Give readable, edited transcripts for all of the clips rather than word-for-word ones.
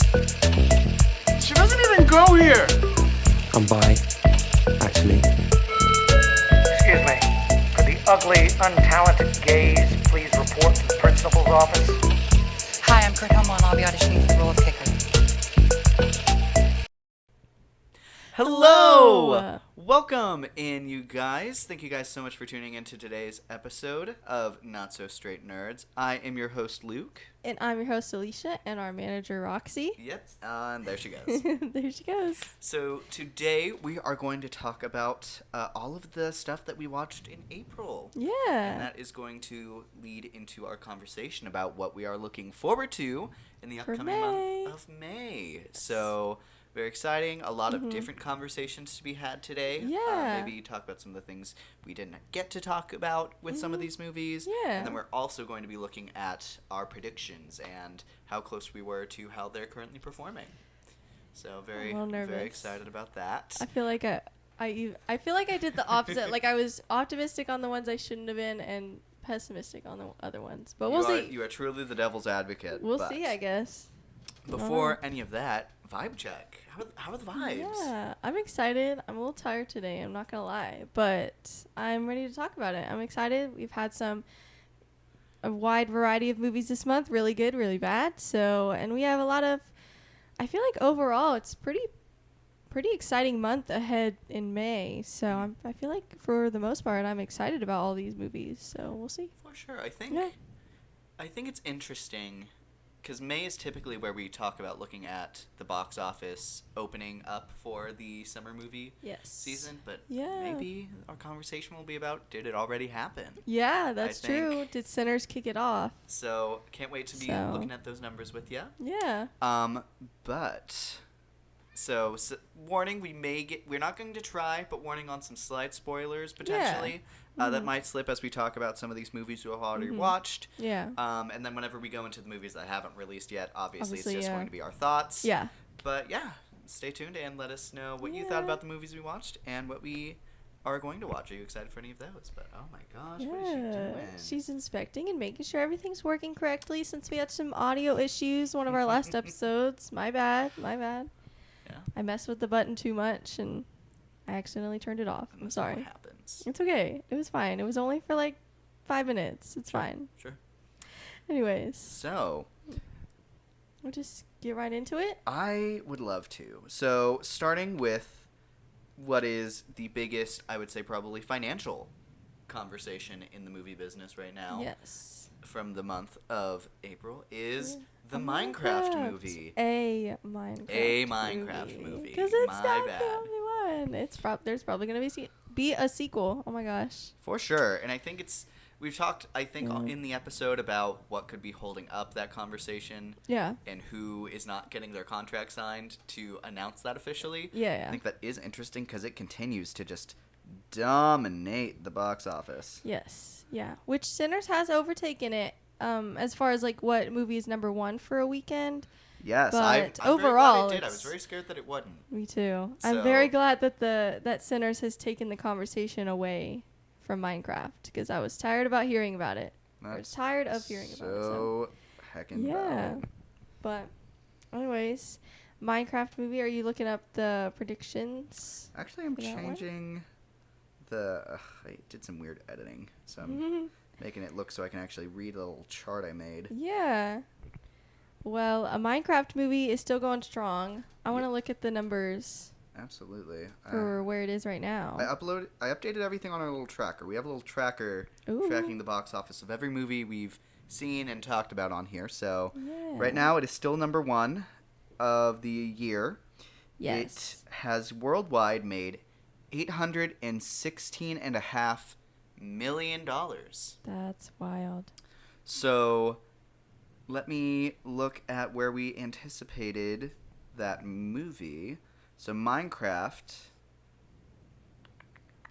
She doesn't even go here. I'm bi, actually. Excuse me. Could the ugly, untalented gays please report to the principal's office? Hi, I'm Kurt Homo, and I'll be auditioning for the role of Kicker. Hello! Welcome in, you guys. Thank you guys so much for tuning in to today's episode of Not So Straight Nerds. I am your host, Luke. And I'm your host, Alicia, and our manager, Roxy. Yep, and there she goes. There she goes. So today we are going to talk about all of the stuff that we watched in April. Yeah. And that is going to lead into our conversation about what we are looking forward to in the upcoming month of May. So... very exciting. A lot of different conversations to be had today. Yeah. Maybe talk about some of the things we didn't get to talk about with some of these movies. Yeah. And then we're also going to be looking at our predictions and how close we were to how they're currently performing. So very excited about that. I feel like I feel like I did the opposite. Like I was optimistic on the ones I shouldn't have been and pessimistic on the other ones. But we'll see. You are truly the devil's advocate. We'll see, I guess. Before any of that, vibe check. How are the vibes? Yeah, I'm excited. I'm a little tired today, I'm not going to lie. But I'm ready to talk about it. I'm excited. We've had a wide variety of movies this month. Really good, really bad. And we have a lot of, I feel like overall it's pretty exciting month ahead in May. So I feel like for the most part, I'm excited about all these movies. So we'll see. For sure. I think it's interesting. Because May is typically where we talk about looking at the box office opening up for the summer movie season. But maybe our conversation will be about, did it already happen? Yeah, that's true. Did Sinners kick it off? So can't wait to be looking at those numbers with you. Yeah. So warning, we're not going to try, but warning on some slight spoilers potentially. Yeah. That might slip as we talk about some of these movies we've already watched. Yeah. And then whenever we go into the movies that haven't released yet, obviously it's just going to be our thoughts. Yeah. But yeah, stay tuned and let us know what you thought about the movies we watched and what we are going to watch. Are you excited for any of those? But oh my gosh, what is she doing? She's inspecting and making sure everything's working correctly since we had some audio issues one of our last episodes. My bad. Yeah. I messed with the button too much and I accidentally turned it off. I'm sorry. What happens? It's okay. It was fine. It was only for like 5 minutes. It's fine. Sure. Anyways. So. We'll just get right into it. I would love to. So, starting with what is the biggest, I would say probably financial conversation in the movie business right now. Yes. From the month of April is the Minecraft movie. A Minecraft movie. Because it's not the only one. There's probably going to be a sequel. Oh my gosh. For sure. And I think we've talked, in the episode about what could be holding up that conversation. Yeah. And who is not getting their contract signed to announce that officially. Yeah. I think that is interesting because it continues to just dominate the box office. Yes. Yeah. Which Sinners has overtaken it as far as like what movie is number one for a weekend. Yes, but I'm overall, very glad it did. I was very scared that it wasn't. Me too. I'm very glad that that Sinners has taken the conversation away from Minecraft because I was tired about hearing about it. I was tired of hearing about it. So heckin' valid. But anyways, Minecraft movie. Are you looking up the predictions? Actually, I'm changing I did some weird editing, so I'm making it look so I can actually read a little chart I made. Yeah. Well, a Minecraft movie is still going strong. I want to look at the numbers. Absolutely. For where it is right now. I updated everything on our little tracker. We have a little tracker tracking the box office of every movie we've seen and talked about on here. So right now it is still number one of the year. Yes. It has worldwide made $816.5 million. That's wild. So let me look at where we anticipated that movie. So Minecraft.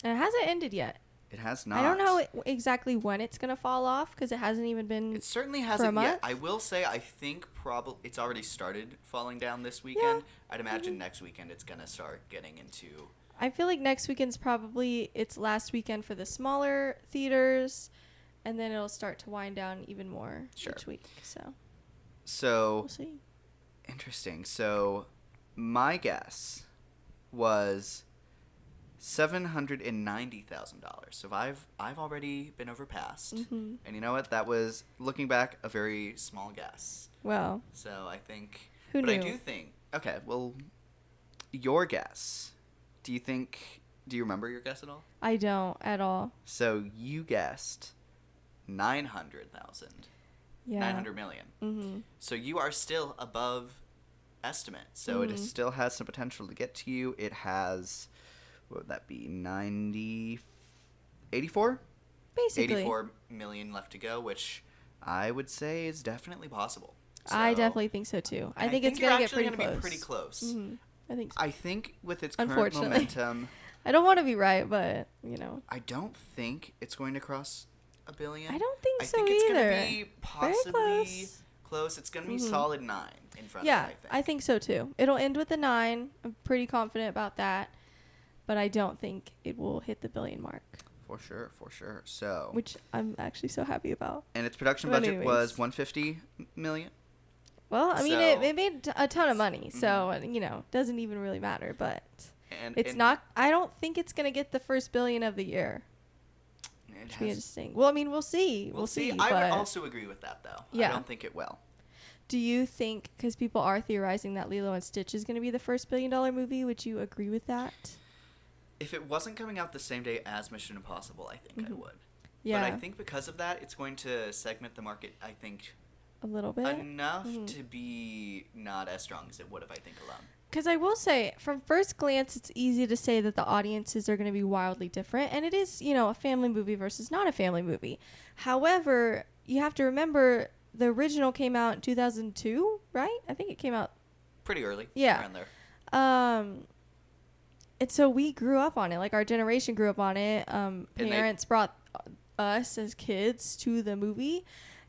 And it hasn't ended yet. It has not. I don't know exactly when it's going to fall off because it hasn't even been. It certainly hasn't yet. I will say I think probably it's already started falling down this weekend. Yeah. I'd imagine next weekend it's going to start getting into. I feel like next weekend's probably its last weekend for the smaller theaters, and then it'll start to wind down even more each week. So we'll see. Interesting. So, my guess was $790,000. So I've already been overpassed, and you know what? That was, looking back, a very small guess. Well. So I think. Who but knew? I do think. Okay, well, your guess. Do you remember your guess at all? I don't at all. So you guessed 900,000. Yeah. 900 million. Mm-hmm. So you are still above estimate. So it still has some potential to get to you. It has, what would that be, 84? Basically. 84 million left to go, which I would say is definitely possible. So, I definitely think so too. I think it's you're gonna get actually pretty gonna close. be pretty close. Mm-hmm. I think so. I think with its current Unfortunately. momentum, I don't want to be right, but you know. I don't think it's going to cross $1 billion. I don't think so I think it's either. going to be possibly close. It's going to be solid 9 in front Yeah, of it, I think so too. It'll end with a 9. I'm pretty confident about that, but I don't think it will hit the billion mark. For sure. So, Which I'm actually so happy about. and its production But budget was anyways. $150 million. Well, I mean, So- it made a ton of money, so you know, doesn't even really matter. But And it's not. I don't think it's gonna get the first billion of the year. It It'll be has, interesting. Well, I mean, we'll see. we'll see. I but would also agree with that, though. Yeah. I don't think it will. do you think, because people are theorizing that Lilo and Stitch is gonna be the first $1 billion movie? Would you agree with that? If it wasn't coming out the same day as Mission Impossible, I think I would. Yeah, But I think because of that, it's going to segment the market, I think, a little bit. enough to be not as strong as it would have, I think, alone. Because I will say, from first glance, it's easy to say that the audiences are going to be wildly different. And it is, you know, a family movie versus not a family movie. However, you have to remember the original came out in 2002, right? I think it came out. Pretty early. Yeah. Around there. And so we grew up on it. Like, our generation grew up on it. Parents brought us as kids to the movie.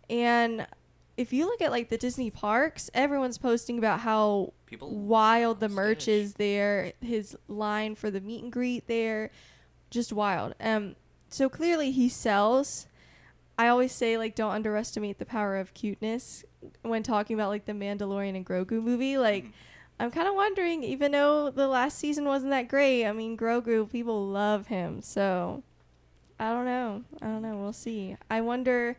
And if you look at, like, the Disney parks, everyone's posting about how People wild the love merch Stitch. is there. His line for the meet and greet there. Just wild. So clearly he sells. I always say, like, don't underestimate the power of cuteness when talking about, like, the Mandalorian and Grogu movie. Like, I'm kind of wondering, even though the last season wasn't that great, I mean, Grogu, people love him. So, I don't know. We'll see. I wonder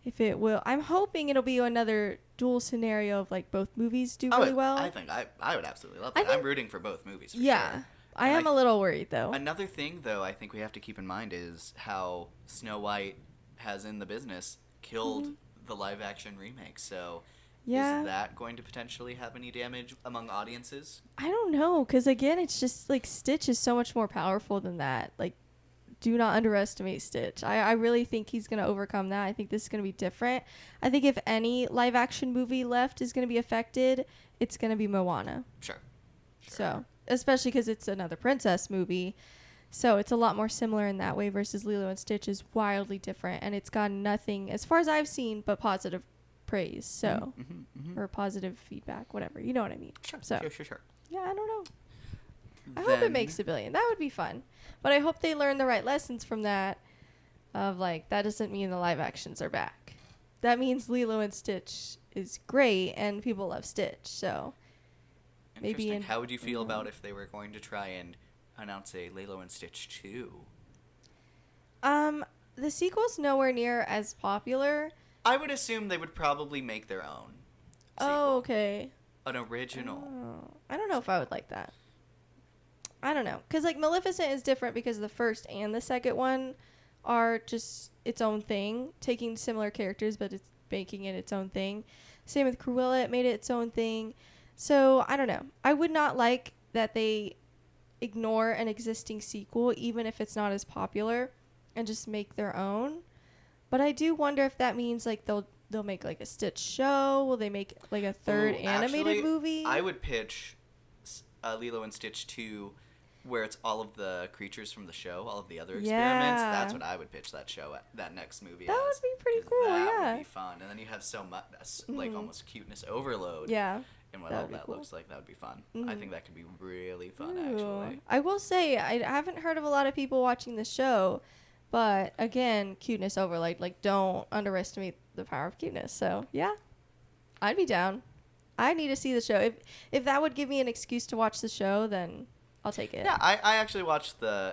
if it will. I'm hoping it'll be another dual scenario of, like, both movies do really well. I think I would absolutely love I that. I'm think- rooting for both movies. For Yeah. Sure. I And am a little worried, though. Another thing, though, I think we have to keep in mind is how Snow White has in the business killed the live action remake. So Yeah. is that going to potentially have any damage among audiences? I don't know, because again, it's just like Stitch is so much more powerful than that. Like, do not underestimate Stitch. I really think he's going to overcome that. I think this is going to be different. I think if any live action movie left is going to be affected, it's going to be Moana. Sure. So, especially because it's another princess movie. So it's a lot more similar in that way versus Lilo and Stitch is wildly different. And it's gotten nothing, as far as I've seen, but positive praise. So, or positive feedback, whatever. You know what I mean. Sure. So, Sure. yeah, I don't know. I hope it Then- makes $1 billion. That would be fun. But I hope they learn the right lessons from that. Of like, that doesn't mean the live actions are back. That means Lilo and Stitch is great and people love Stitch. So maybe Interesting. in How would you feel about if they were going to try and announce a Lilo and Stitch 2? the sequel's nowhere near as popular. I would assume they would probably make their own sequel. Oh, okay. An original. Oh, I don't know if I would like that. I don't know. Because, like, Maleficent is different because the first and the second one are just its own thing, taking similar characters, but it's making it its own thing. Same with Cruella, it made it its own thing. So, I don't know. I would not like that they ignore an existing sequel, even if it's not as popular, and just make their own. But I do wonder if that means, like, they'll make, like, a Stitch show. Will they make, like, a third animated Actually, movie? I would pitch Lilo and Stitch 2, where it's all of the creatures from the show, all of the other experiments. Yeah. That's what I would pitch that show, that next movie That as, would be pretty 'cause cool, that yeah. would be fun. And then you have so much, like, almost cuteness overload. Yeah. And what that all would be that cool. looks like, that would be fun. I think that could be really fun, Ooh. actually. I will say, I haven't heard of a lot of people watching the show, but again, cuteness overload. Like, don't underestimate the power of cuteness. So, yeah, I'd be down. I need to see the show. If that would give me an excuse to watch the show, then I'll take it. Yeah, I actually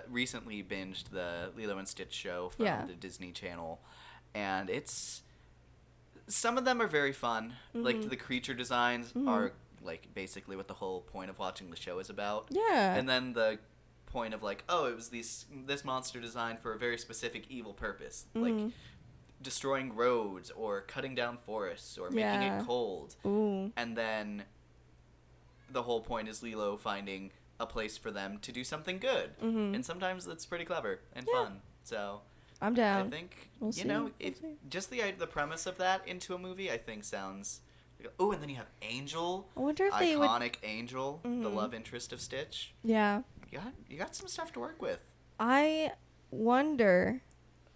recently binged the Lilo and Stitch show from the Disney Channel, and some of them are very fun. Like, the creature designs are, like, basically what the whole point of watching the show is about. Yeah. And then the point of, like, oh, it was this monster designed for a very specific evil purpose. Like, destroying roads or cutting down forests or making it cold. Ooh. And then the whole point is Lilo finding a place for them to do something good. And sometimes that's pretty clever and fun. So I'm down. I think, we'll you know, if just the premise of that into a movie, I think sounds... Oh, and then you have Angel. I wonder if they would... Iconic Angel, the love interest of Stitch. Yeah. You got some stuff to work with. I wonder,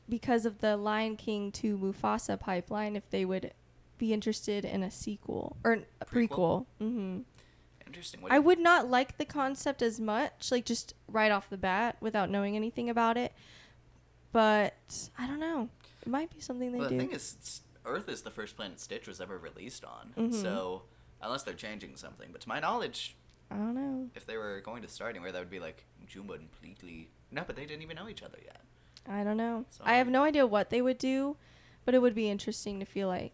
because of the Lion King to Mufasa pipeline, if they would be interested in a sequel or a prequel. Interesting. I would not like the concept as much, like just right off the bat without knowing anything about it. But I don't know. It might be something they do. The thing is, Earth is the first planet Stitch was ever released on. So unless they're changing something, but to my knowledge, I don't know. If they were going to start anywhere, that would be like Jumba completely. No, but they didn't even know each other yet. I don't know. So, I have no idea what they would do, but it would be interesting to feel like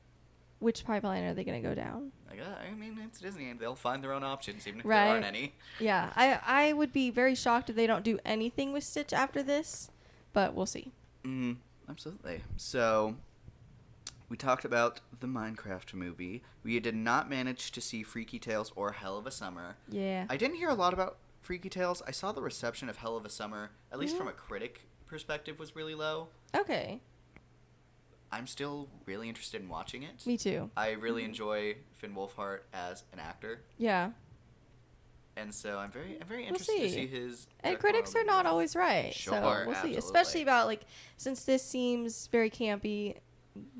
which pipeline are they going to go down. I mean, it's Disney. They'll find their own options, even if Right. there aren't any. Yeah, I would be very shocked if they don't do anything with Stitch after this, but we'll see. Absolutely. So, we talked about the Minecraft movie. We did not manage to see Freaky Tales or Hell of a Summer. Yeah. I didn't hear a lot about Freaky Tales. I saw the reception of Hell of a Summer, at least from a critic perspective, was really low. Okay. I'm still really interested in watching it. Me too. I really enjoy Finn Wolfhard as an actor, Yeah. and so I'm very interested to see his. And critics are not always right, Sure, so we'll absolutely. see. Especially about since this seems very campy,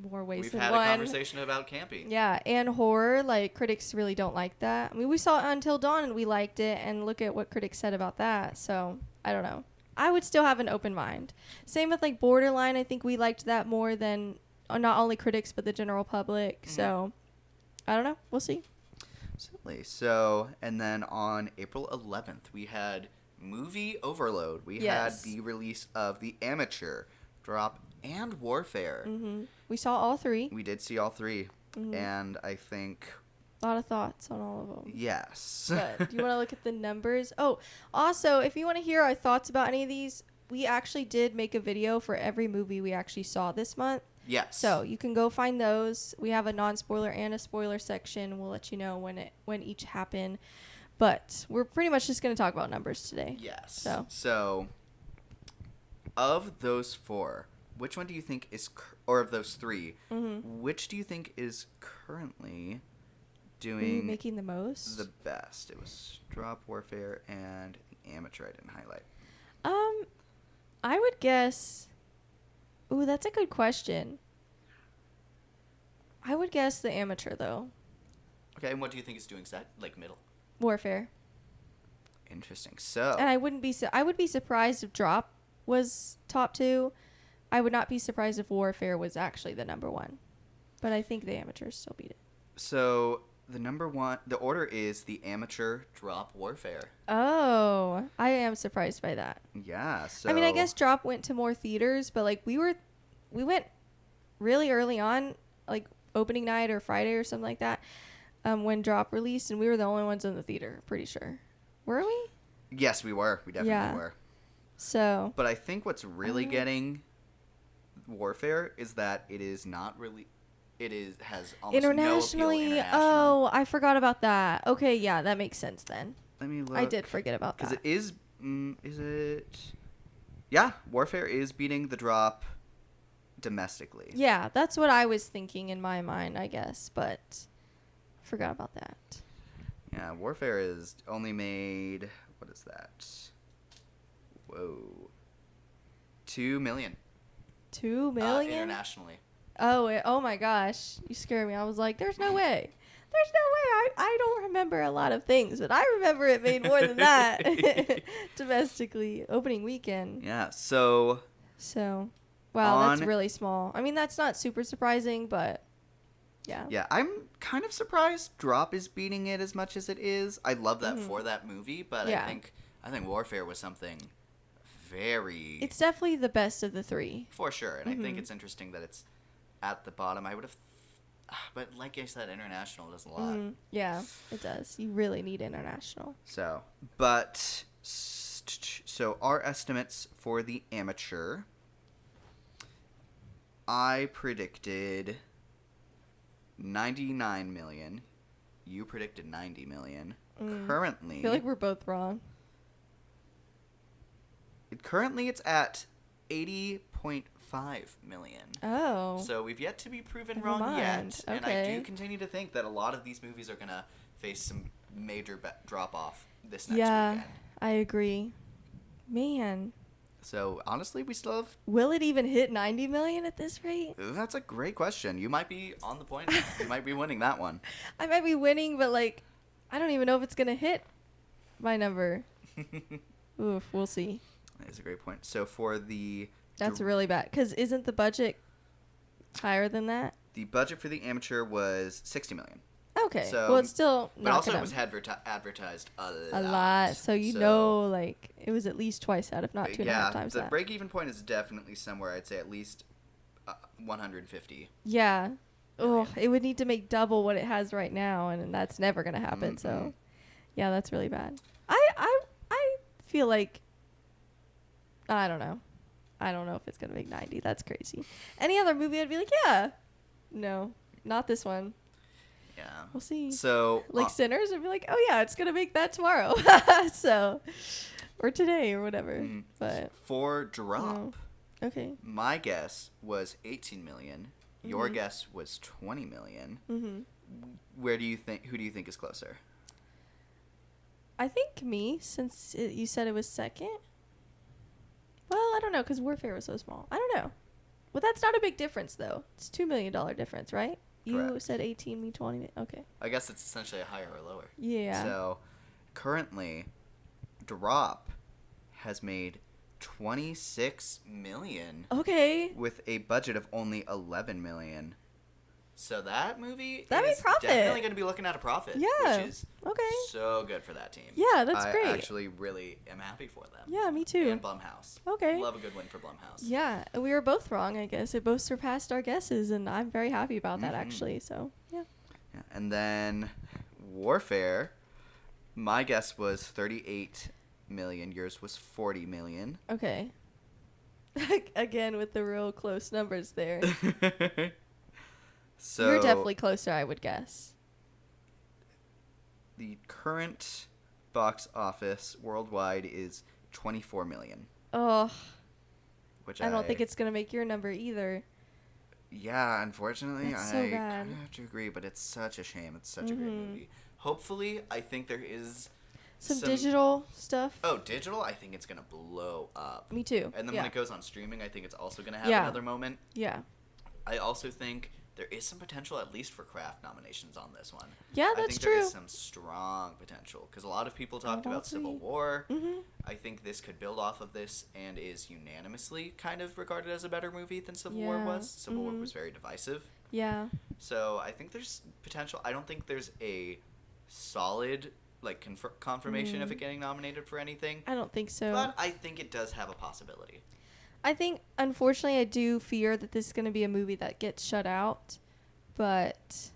more ways We've than had one. a conversation about camping. Yeah, and horror, critics really don't like that. I mean, we saw Until Dawn and we liked it, and look at what critics said about that. So I don't know. I would still have an open mind. Same with Borderline. I think we liked that more than not only critics but the general public. So I don't know. We'll see. Absolutely. So, and then on April 11th, we had Movie Overload. We had the release of The Amateur, Drop, and Warfare. We saw all three. We did see all three, and I think... A lot of thoughts on all of them. Yes. But do you want to look at the numbers? Oh, also, if you want to hear our thoughts about any of these, we actually did make a video for every movie we actually saw this month. Yes. So you can go find those. We have a non-spoiler and a spoiler section. We'll let you know when each happen. But we're pretty much just going to talk about numbers today. Yes. So of those four, which one do you think is, or of those three, which do you think is currently doing making the most? The best? It was Drop, Warfare, and The Amateur I didn't highlight. I would guess... Ooh, that's a good question. I would guess The Amateur, though. Okay, and what do you think is doing middle? Warfare. Interesting. So... And I would be surprised if Drop was top 2. I would not be surprised if Warfare was actually the number 1. But I think The Amateur still beat it. So... the order is The Amateur, Drop, Warfare. Oh, I am surprised by that. Yeah, so... I mean, I guess Drop went to more theaters, but we went really early on, opening night or Friday or something like that, when Drop released, and we were the only ones in the theater, pretty sure. Were we? Yes, we were. We definitely were. So... But I think what's really getting Warfare is that it is not really... has almost internationally, no appeal international. Oh, I forgot about that. Okay, yeah, that makes sense then. Let me look. I did forget about that. Because it is... is it... Yeah, Warfare is beating The Drop domestically. Yeah, that's what I was thinking in my mind, I guess, but forgot about that. Yeah, Warfare is only made... What is that? Whoa. 2 million. 2 million? Internationally. Oh my gosh. You scared me. I was like, there's no way. There's no way. I don't remember a lot of things, but I remember it made more than that domestically opening weekend. Yeah, so... Wow, that's really small. I mean, that's not super surprising, but Yeah. Yeah, I'm kind of surprised Drop is beating it as much as it is. I love that for that movie, but Yeah. I think Warfare was something very It's definitely the best of the three. for sure, and I think it's interesting that it's at the bottom. I would have, but like I said, international does a lot. Yeah, it does. You really need international. So, but so our estimates for the amateur, I predicted 99 million. You predicted 90 million. Currently, I feel like we're both wrong. Currently, it's at 80.5 million. Oh. So we've yet to be proven Never wrong mind. yet, and I Okay. do continue to think that a lot of these movies are gonna face some major drop off this next Yeah, weekend. I agree. Man, So honestly, we still have. will it even hit 90 million at this rate? That's a great question. You might be on the point. You might be winning that one. I might be winning, but like, I don't even know if it's gonna hit my number. Oof, we'll see. That is a great point. So for the That's really bad. Cause isn't the budget higher than that? the budget for the amateur was 60 million. Okay. So- well, it's still But not also gonna it was advertised a a lot. lot. So you know, like it was at least twice that, if not 2.5 times the that. break-even point is definitely somewhere. I'd say at least 150. Yeah. Oh, it would need to make double what it has right now, and that's never gonna happen. So, Mhm. yeah, that's really bad. I feel like I don't know. I don't know if it's gonna make 90. That's crazy. Any other movie, I'd be like, yeah. No, not this one. Yeah. We'll see. So Like Sinners, I'd be like, oh yeah, it's gonna make that tomorrow. So, or today or whatever. But for Drop, no. Okay. my guess was 18 million. Your guess was 20 million. Mhm. Who do you think is closer? I think me, since you said it was second. Well, I don't know, because Warfare was so small. I don't know. Well, that's not a big difference, though. It's $2 million difference, right? You Correct. said 18, me 20. Okay. I guess it's essentially a higher or lower. Yeah. So currently, Drop has made 26 million Okay. with a budget of only 11 million. So that movie That made is profit. definitely going to be looking at a profit. Yeah. Which is Okay. so good for that team. Yeah, that's I great. actually really am happy for them. Yeah, me too. And Blumhouse. Okay. Love a good win for Blumhouse. Yeah, we were both wrong, I guess. It both surpassed our guesses, and I'm very happy about that, actually. So, yeah. Yeah. And then Warfare, my guess was 38 million. Yours was 40 million. Okay. Again, with the real close numbers there. So You're definitely closer, I would guess. the current box office worldwide is 24 million, Oh, which I don't think it's going to make your number either. Yeah, unfortunately, That's so I bad. kind of have to agree, but it's such a shame. It's such a great Mm-hmm. movie. Hopefully, I think there is Some digital stuff. Oh, digital? I think it's gonna blow up. Me too. And then yeah. when it goes on streaming, I think it's also gonna have Yeah. another moment. Yeah. I also think there is some potential, at least for craft nominations on this one. Yeah, I that's think there is true. some strong potential because a lot of people talked about about Civil three. War. Mhm. I think this could build off of this and is unanimously kind of regarded as a better movie than Civil War Yeah. was. Civil War Mhm. was very divisive. Yeah. So I think there's potential. I don't think there's a solid like confirmation of it getting nominated for anything, I don't think so. but I think it does have a possibility. I think, unfortunately, I do fear that this is going to be a movie that gets shut out. But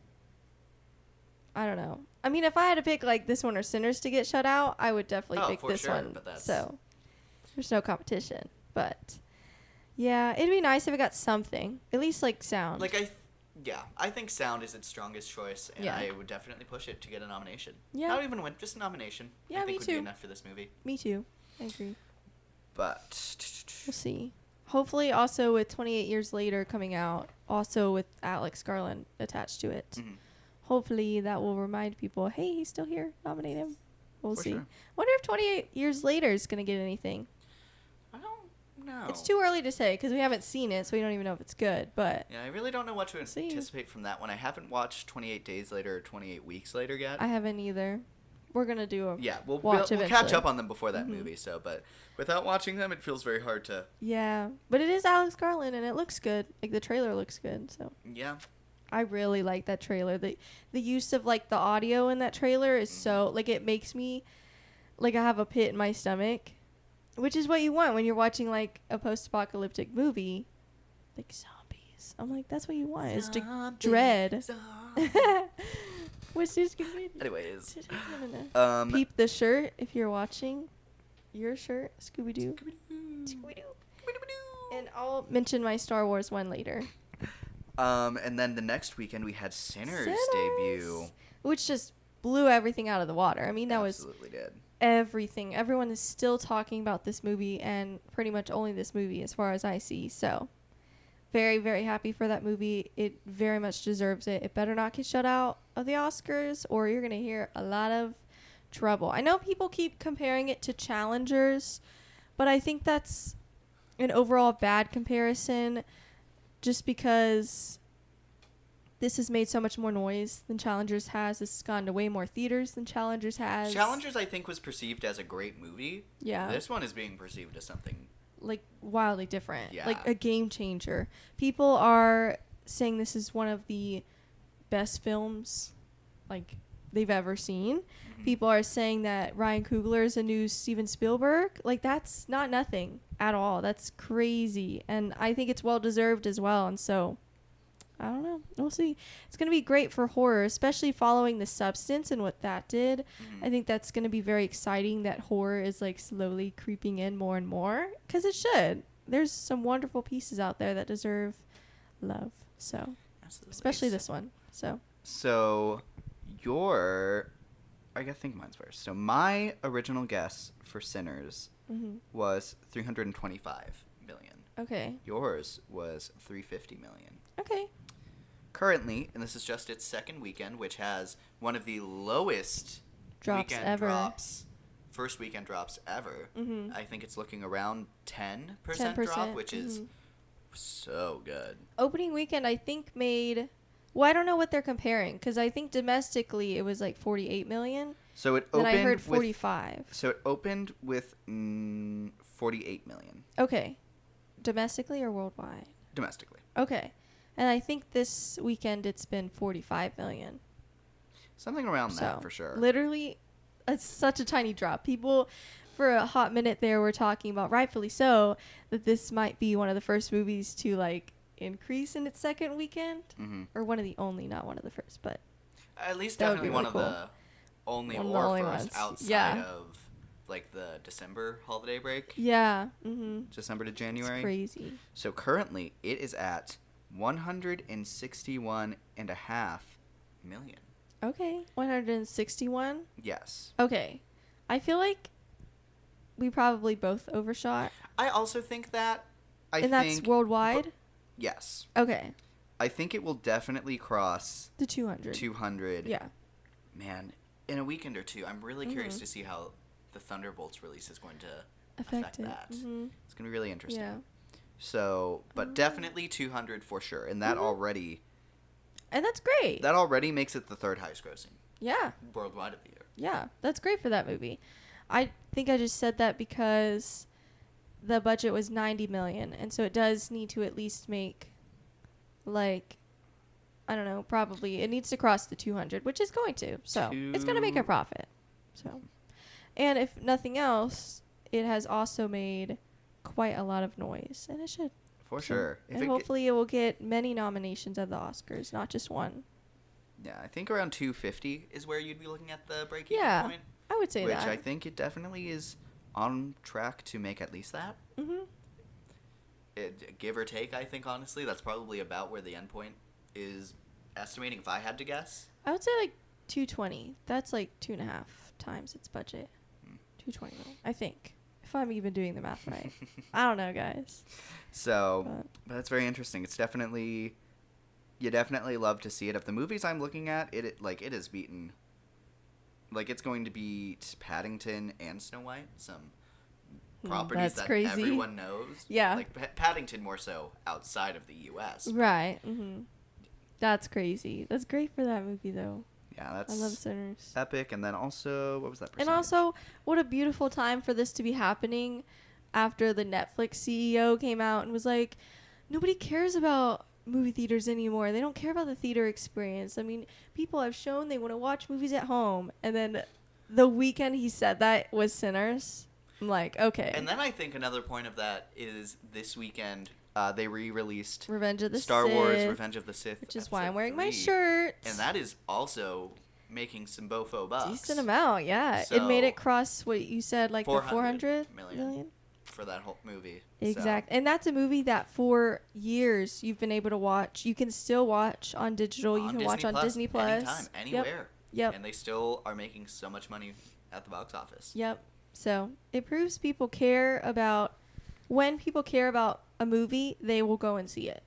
I don't know. I mean, if I had to pick like this one or Sinners to get shut out, I would definitely Oh, pick for this sure, one. but that's- So there's no competition. But yeah, it'd be nice if it got something, at least like sound. Like I think sound is its strongest choice, and Yeah. I would definitely push it to get a nomination. Yeah. Not even a win, just a nomination. Yeah, I think me would too. be enough for this movie. Me too. I agree. But We'll see. Hopefully, also with 28 Years Later coming out, also with Alex Garland attached to it. Mhm. Hopefully, that will remind people, hey, he's still here. Nominate him. We'll For see. sure. Wonder if 28 Years Later is going to get anything. I don't know. It's too early to say because we haven't seen it, so we don't even know if it's good. But Yeah, I really don't know what to See. anticipate from that one. I haven't watched 28 Days Later or 28 Weeks Later yet. I haven't either. We're going to do a Yeah, we'll watch catch eventually. up on them before that Mhm. movie. So, but without watching them, it feels very hard to. Yeah, but it is Alex Garland, and it looks good. Like, the trailer looks good, so Yeah, I really like that trailer. The use of like the audio in that trailer is so like it makes me like I have a pit in my stomach, which is what you want when you're watching like a post-apocalyptic movie, like zombies. I'm like, that's what you want is to dread. What's this gonna be? Anyways, peep the shirt if you're watching. Your shirt, Scooby Doo. Scooby Doo. And I'll mention my Star Wars one later. And then the next weekend we had Sinners debut, which just blew everything out of the water. I mean, that absolutely was did. Everything. Everyone is still talking about this movie, and pretty much only this movie as far as I see. So, very, very happy for that movie. It very much deserves it. It better not get shut out of the Oscars, or you're going to hear a lot of trouble. I know people keep comparing it to Challengers, but I think that's an overall bad comparison just because this has made so much more noise than Challengers has. This has gone to way more theaters than Challengers has. Challengers, I think, was perceived as a great movie. Yeah. This one is being perceived as something like wildly different. Yeah. Like a game changer. People are saying this is one of the best films like they've ever seen. Mm-hmm. People are saying that Ryan Coogler is a new Steven Spielberg. Like that's not nothing at all. That's crazy. And I think it's well deserved as well. And so I don't know. We'll see. It's going to be great for horror, especially following The Substance and what that did. Mm-hmm. I think that's going to be very exciting that horror is like slowly creeping in more and more because it should. There's some wonderful pieces out there that deserve love. So, absolutely. Especially this one. So I gotta think mine's first. So my original guess for Sinners was 325 million. Okay. Yours was 350 million. Okay. Currently, and this is just its second weekend, which has one of the lowest drops weekend ever. First weekend drops ever. Mm-hmm. I think it's looking around 10% drop, which is so good. Opening weekend, I think, made... Well, I don't know what they're comparing, because I think domestically it was like 48 million. So it opened. Then I heard 45. So it opened with 48 million. Okay. Domestically or worldwide? Domestically. Okay. And I think this weekend it's been 45 million. Something around that for sure. Literally, it's such a tiny drop. People, for a hot minute there, were talking about, rightfully so, that this might be one of the first movies to like increase in its second weekend, or one of the only, not one of the first, but at least definitely really one of cool. the only one or only first ones. outside of like the December holiday break. Yeah. December to January. It's crazy. So currently it is at 161.5 million. Okay. 161? Yes. Okay. I feel like we probably both overshot. I also think that. That's worldwide? Yes. Okay. I think it will definitely cross the 200. 200. Yeah. Man, in a weekend or two, I'm really curious to see how the Thunderbolts release is going to affect that. It's going to be really interesting. Yeah. So, but definitely 200 for sure. And that already... And that's great. That already makes it the third highest grossing. Yeah. Worldwide of the year. Yeah. That's great for that movie. I think I just said that because the budget was 90 million. And so it does need to at least make, like, I don't know, probably it needs to cross the 200, which is going to. So it's going to make a profit. So, and if nothing else, it has also made quite a lot of noise, and it should. For sure. And hopefully it will get many nominations at the Oscars, not just one. Yeah, I think around 250 is where you'd be looking at the break-even point. I would say that. Which I think it definitely is on track to make at least that. Give or take, I think, honestly, that's probably about where the endpoint is estimating, if I had to guess. I would say like 220. That's like 2.5 times its budget. 220, I think. If I'm even doing the math right. I don't know, guys. So, but that's very interesting. It's definitely, you definitely love to see it. Of the movies I'm looking at, it is beaten. Like, it's going to beat Paddington and Snow White. Some properties that crazy. Everyone knows. Yeah. Like, Paddington more so outside of the U.S. Right. That's crazy. That's great for that movie, though. Yeah, that's... I love Sinners. Epic. And then also, what was that percentage? And also, what a beautiful time for this to be happening after the Netflix CEO came out and was like, nobody cares about movie theaters anymore. They don't care about the theater experience. I mean, people have shown they want to watch movies at home, and then the weekend he said that was Sinners. I'm like, okay. And then I think another point of that is this weekend they re-released Revenge of the Star Sith, Wars Revenge of the Sith, which is why episode I'm wearing my 3. shirt. And that is also making some bofo bucks. Decent amount, yeah. So, it made it cross what you said, like the 400 million million. for that whole movie. Exactly. And that's a movie that for years you've been able to watch. You can still watch on digital. You can watch on Disney Plus. Anytime, anywhere. Yep. And they still are making so much money at the box office. Yep. So it proves people care about, when people care about a movie, they will go and see it.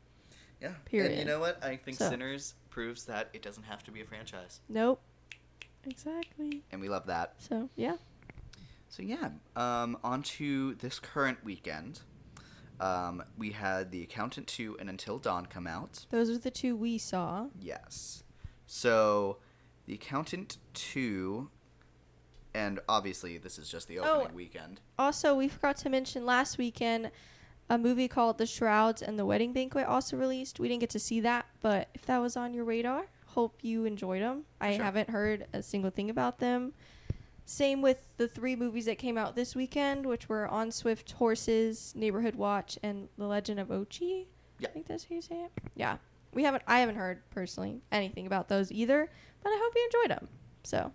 Yeah. Period. And you know what? I think So. Sinners proves that it doesn't have to be a franchise. Nope. Exactly. And we love that. So, yeah. So yeah, on to this current weekend. We had The Accountant 2 and Until Dawn come out. Those are the two we saw. Yes. So, The Accountant 2, and obviously this is just the opening weekend. Also, we forgot to mention last weekend a movie called The Shrouds and the Wedding Banquet also released. We didn't get to see that, but if that was on your radar, hope you enjoyed them. I haven't heard a single thing about them. Same with the 3 movies that came out this weekend, which were On Swift Horses, Neighborhood Watch, and The Legend of Ochi. Yeah. I think that's how you say it. Yeah. I haven't heard personally anything about those either, but I hope you enjoyed them. So,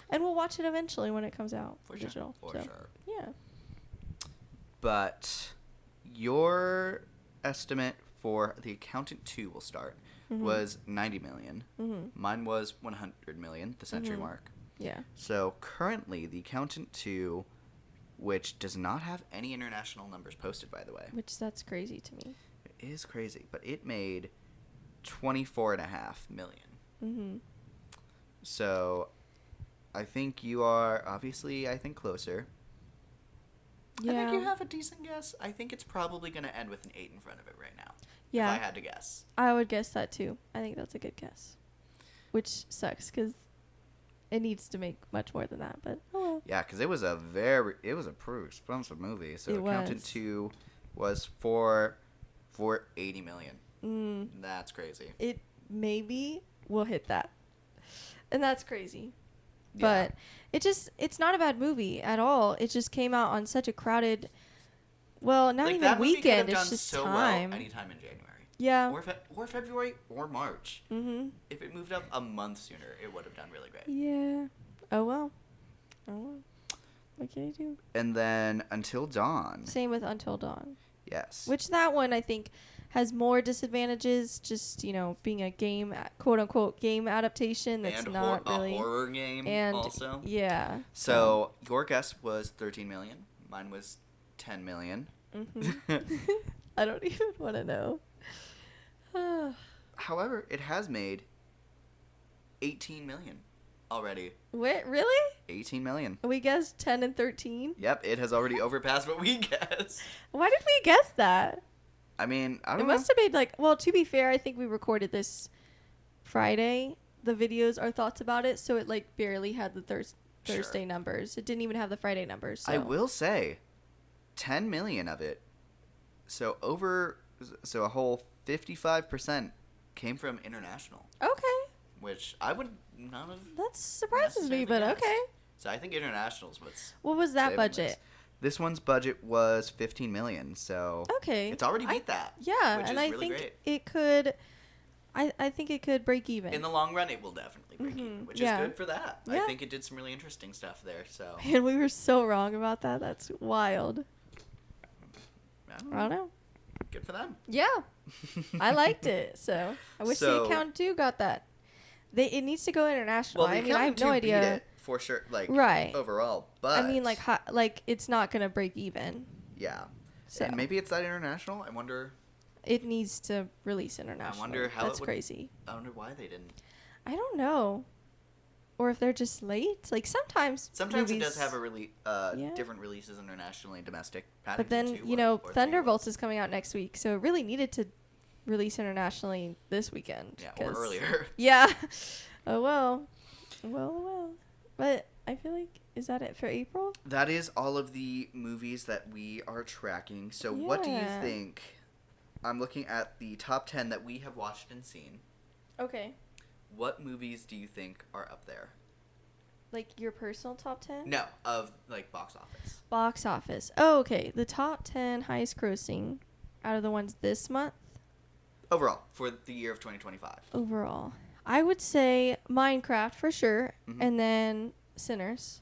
and we'll watch it eventually when it comes out. For digital. sure. So, For sure. Yeah. But your estimate for The Accountant 2 will start was 90 million. Mine was 100 million, the century mark. Yeah. So currently, The Accountant 2, which does not have any international numbers posted, by the way. Which that's crazy to me. It is crazy, but it made 24.5 million. Mm-hmm. So I think you are obviously, closer. Yeah. I think you have a decent guess. I think it's probably going to end with an 8 in front of it right now. Yeah. If I had to guess. I would guess that too. I think that's a good guess. Which sucks because it needs to make much more than that, but oh well. Yeah, because it was a pretty expensive movie. So It Accountant was. 2 was for 80 million. Mm, That's crazy. it maybe will hit that. And that's crazy. Yeah. But it's not a bad movie at all. It just came out on such a crowded, well, not Like, even that movie could have weekend. It's done just so time. well anytime in January. Yeah. Or February or March. Mm-hmm. If it moved up a month sooner, it would have done really great. Yeah. Oh well. Oh well. What can you do? And then Until Dawn. Same with Until Dawn. Yes. Which that one I think has more disadvantages, just, being a game, quote unquote, game adaptation that's and not really. a horror game and also. Yeah. So your guess was 13 million. Mine was 10 million. Mm-hmm. I don't even want to know. However, it has made 18 million already. Wait, really? 18 million. We guessed 10 and 13? Yep, it has already overpassed what we guessed. Why did we guess that? I mean, I It don't know. must have made to be fair, I think we recorded Friday. The videos, our thoughts about it, so it barely had the Thursday numbers. It didn't even have the Friday numbers. So. I will say 10 million of it. So a whole 55% came from international, Okay. which I would not have. That surprises me, but necessarily okay. guessed. So I think international is what's. What was that saving budget? This one's budget was 15 million, so Okay. it's already beat that. Yeah, which and is I really think great. it could. I think it could break even. In the long run, it will definitely break even, which yeah. is good for that. Yeah. I think it did some really interesting stuff there. So And we were so wrong about that. That's wild. I I don't know. Good for them. Yeah, I liked it. So I wish So- the Accountant 2 got that. It needs to go international. Well, the I mean, I have Accountant no 2 beat idea. it for sure, Right. overall. But I mean, it's not gonna break even. yeah. So And maybe it's that international. I wonder it needs to release internationally. wonder how That's it would- crazy. I wonder why they didn't. I don't know. Or if they're just late. Sometimes. Sometimes it does movies- have Yeah. different releases internationally and domestic. But Paddington then 2 or 3 Thunderbolts was. is coming out next week, so it really needed to release internationally this weekend. Yeah, or 'cause- earlier. Yeah. Oh well. Well. But I feel like, is that it for April? That is all of the movies that we are tracking. So what do you Yeah. think I'm looking at the top 10 that we have watched and seen. Okay. What movies do you think are up there? Like your personal top 10? No, of like box office. Box office. Oh, okay. The top 10 highest grossing out of the ones this month? Overall, for the year of 2025. Overall. I would say Minecraft for sure, Mhm. and then Sinners.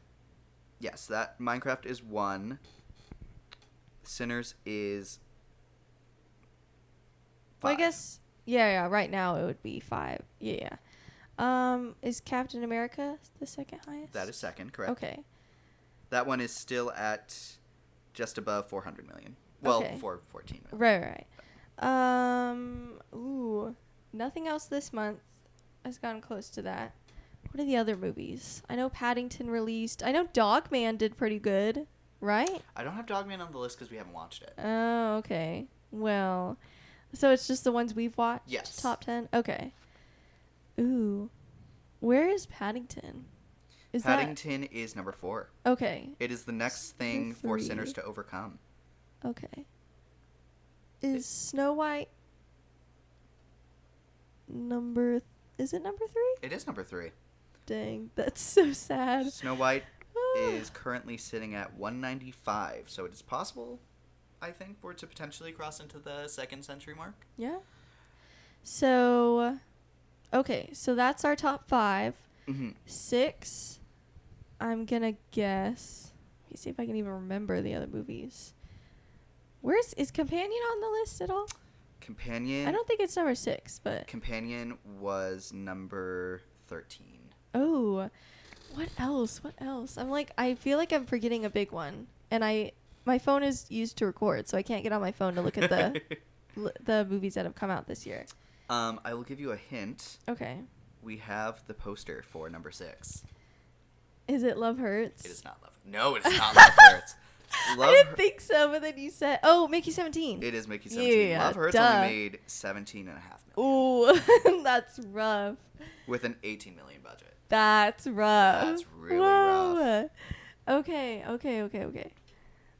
Yes, that Minecraft is 1. Sinners is 5. Well, I guess, yeah, right now it would be 5. Yeah. Is Captain America the second highest? That is second, correct. Okay. That one is still at just above 400 million. Well, Okay. 414 million. Right. Ooh. Nothing else this month has gotten close to that. What are the other movies? I know Paddington released. I know Dogman did pretty good, right? I don't have Dogman on the list because we haven't watched it. Oh, okay. Well, so it's just the ones we've watched? Yes. Top 10? Okay. Ooh. Where is Paddington? Is Paddington is number 4. that... Okay. It is the next thing for 3. sinners to overcome. Okay. Is Snow White number... Is it number 3? It is number 3. Dang, that's so sad. Snow White is currently sitting at 195, so it is possible, I think, for it to potentially cross into the 2nd century mark. Yeah. So, okay, so that's our top 5. Mm-hmm. 6, I'm gonna guess. Let me see if I can even remember the other movies. Is Companion on the list at all? Companion. I don't think it's number 6, but Companion was number 13. oh, what else? I'm like, I feel like I'm forgetting a big one, and my phone is used to record, so I can't get on my phone to look at the movies that have come out this year. I will give you a hint. Okay, We have the poster for number 6. is it Love Hurts? It is not Love. No, it is not Love Hurts. I didn't think so, but then you said, oh, Mickey 17. It is Mickey 17. Yeah, Love Hurts duh. only made 17.5 million Ooh, that's rough. with an 18 million budget. That's rough. That's really rough. Okay.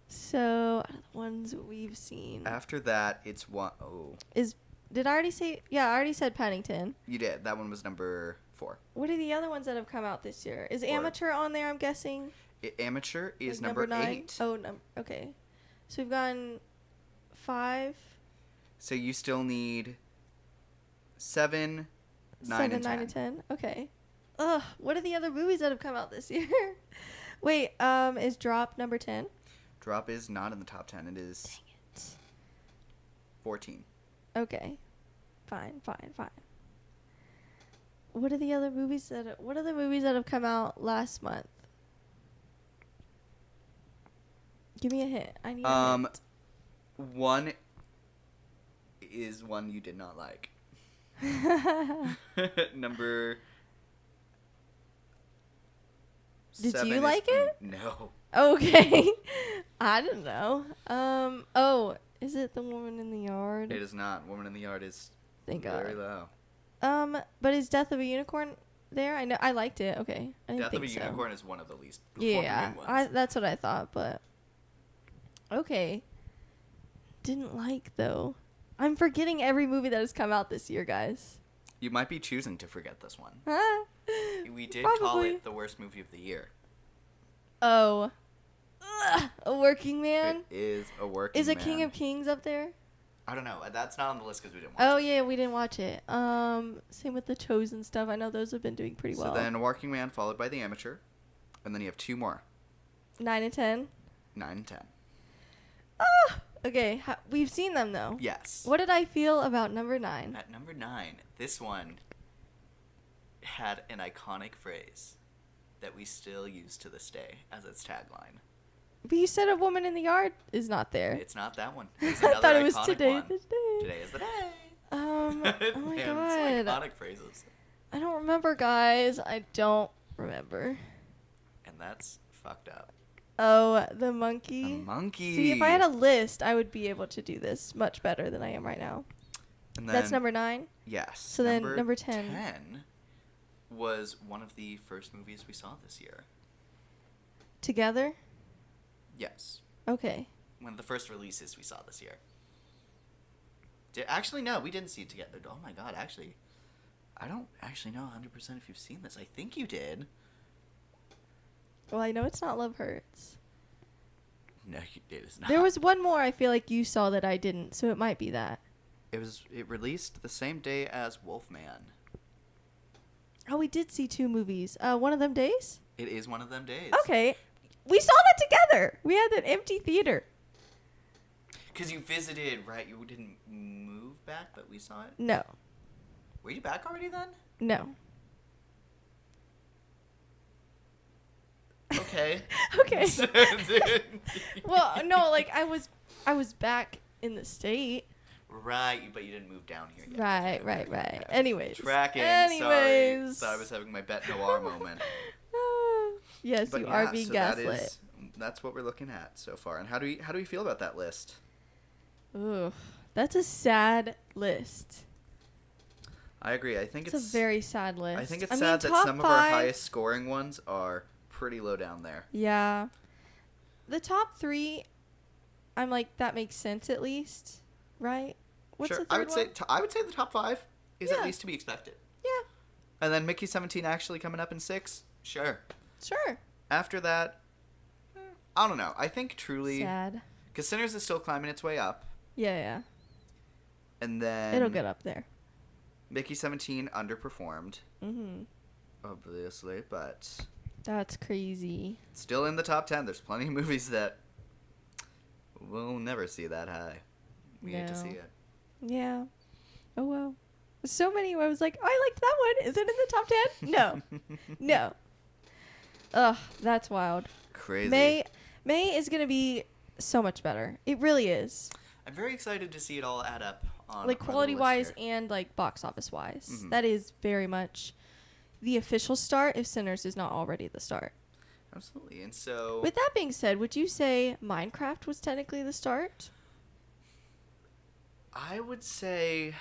So, out of the ones we've seen, After that, it's one oh did I already say? Yeah, I already said Paddington. you did. That one was number 4. What are the other ones that have come out this year? Is 4. Amateur on there? I'm guessing. Amateur is Like number 9. 8. Oh, okay. So we've gone 5, So you still need 7, 9, 7, 9, and 10. and 10. Okay. Ugh. What are the other movies that have come out this year? Wait. Is Drop number 10? Drop is not in the top 10. It is Dang it. 14. Okay. Fine. What are the other movies what are the movies that have come out last month? Give me a hint. I need a hint. One is one you did not like. Number Did 7 you is- like it? No. Okay. I don't know. Oh, is it The Woman in the Yard? It is not. Woman in the Yard is Thank very God. low. But is Death of a Unicorn there? I know I liked it. Okay. I didn't Death of think a so. Unicorn is one of the least performing Yeah, ones. that's what I thought, but okay. Didn't like though. I'm forgetting every movie that has come out this year, guys. You might be choosing to forget this one. We did call Probably. it the worst movie of the year. Oh. Ugh, A Working Man? It is a working Is a man. King of Kings up there? I don't know. That's not on the list because we didn't watch Oh it. yeah, we didn't watch it. Same with The Chosen stuff. I know those have been doing pretty well. So then Working Man followed by The Amateur. And then you have 2 more. 9 and 10. 9 and 10. Ah! Okay, we've seen them though. Yes. What did I feel about number 9? At number 9, this one had an iconic phrase that we still use to this day as its tagline. But you said A Woman in the Yard is not there. It's not that one. It's I another thought it was iconic Today one. is the Day. Today is the day. Oh my Man, God. Iconic phrases. I don't remember, guys. I don't remember. And that's fucked up. Oh, the monkey. The monkey. See, if I had a list, I would be able to do this much better than I am right now. And then, That's number 9. Yes. So then number 10. 10 was one of the first movies we saw this year. Together? Yes. Okay. One of the first releases we saw this year. Actually, no, we didn't see it together. Oh my god, actually. I don't actually know 100% if you've seen this. I think you did. Well, I know it's not Love Hurts. No, it is not. There was one more I feel like you saw that I didn't, so it might be that. It released the same day as Wolfman. Oh, we did see 2 movies. One of them days? It is one of them days. Okay. We saw that together. We had an empty theater. Because you visited, right? You didn't move back, but we saw it? No. Were you back already then? No. Okay. Okay. Well, no, like I was back in the state. Right, but you didn't move down here yet. Right. Okay. Anyways. Tracking. Sorry. Thought I was having my Bette Noir moment. Yes, But you yeah, are being so gaslit. that's what we're looking at so far. And how do we feel about that list? Ooh, that's a sad list. I agree. I think It's a very sad list. I think it's mean, sad that top some of our 5 highest scoring ones are pretty low down there. Yeah. The top 3, I'm like, that makes sense at least, right? What's Sure. the third one? I would say the top 5 is Yeah. at least to be expected. Yeah, And then Mickey 17 actually coming up in 6. Sure. sure. After that, I don't know. I think truly Sad. because Sinners is still climbing its way up, Yeah. and then It'll get up there. Mickey 17 underperformed, Mm-hmm. obviously, but That's crazy. still in the top 10. There's plenty of movies that we'll never see that high. We need to No. see it. Yeah. Oh, well. So many where I was like, oh, I liked that one. Is it in the top 10? No. No. Ugh, that's wild. Crazy. May is going to be so much better. It really is. I'm very excited to see it all add up on Like our little quality-wise list here. and like box office-wise. Mhm. That is very much the official start if Sinners is not already the start. Absolutely. And so With that being said, would you say Minecraft was technically the start? I would say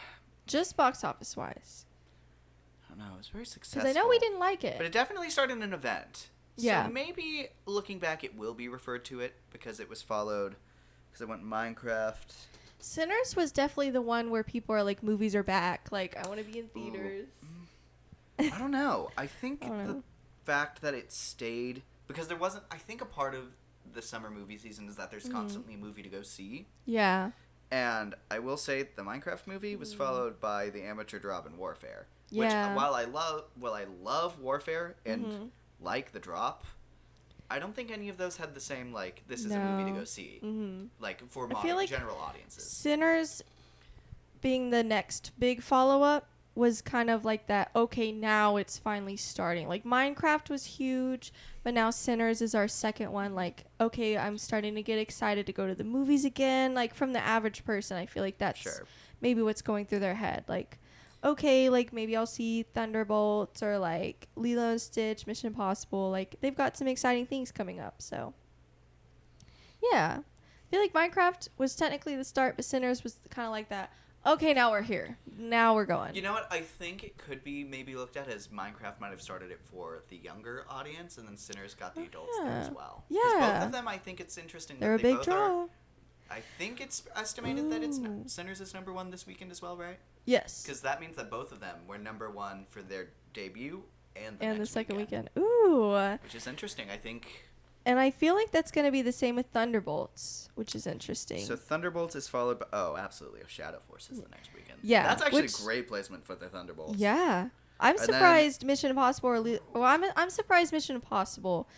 Just box office-wise. I don't know. It was very successful. Because I know we didn't like But it. it definitely started an event. Yeah. So maybe looking back, it will be referred to it because it was followed. Because it went Minecraft. Sinners was definitely the one where people are like, movies are back. Like, I want to be in theaters. I don't know. I think I don't the know. fact that it stayed because there wasn't. I think a part of the summer movie season is that there's constantly a movie to go see. Yeah. And I will say the Minecraft movie was followed by the amateur drop in Warfare. Yeah. Which while I love Warfare and like the drop, I don't think any of those had the same like this is a movie to No. go see. Mm-hmm. Like for I feel like general audiences. Sinners being the next big follow-up was kind of like that, okay, now it's finally starting. Like, Minecraft was huge, but now Sinners is our second one. Like, okay, I'm starting to get excited to go to the movies again. Like, from the average person, I feel like that's Sure. maybe what's going through their head. Like, okay, like, maybe I'll see Thunderbolts or, like, Lilo and Stitch, Mission Impossible. Like, they've got some exciting things coming up, so. Yeah. I feel like Minecraft was technically the start, but Sinners was kind of like that. Okay, now we're here. Now we're going. You know what? I think it could be maybe looked at as Minecraft might have started it for the younger audience, and then Sinners got the adults there as well. 'Cause Yeah. both of them, I think it's interesting. They're a that they big both draw. Are, I think it's estimated that it's Ooh. Sinners is number 1 this weekend as well, right? Yes. Because that means that both of them were number 1 for their debut and And the next second weekend. weekend. Ooh. Which is interesting. I think. And I feel like that's going to be the same with Thunderbolts, which is interesting. So Thunderbolts is followed by absolutely. Shadow Force is the next weekend. Yeah, That's actually which- a great placement for the Thunderbolts. Yeah. I'm And then- surprised Mission Impossible I'm surprised Mission Impossible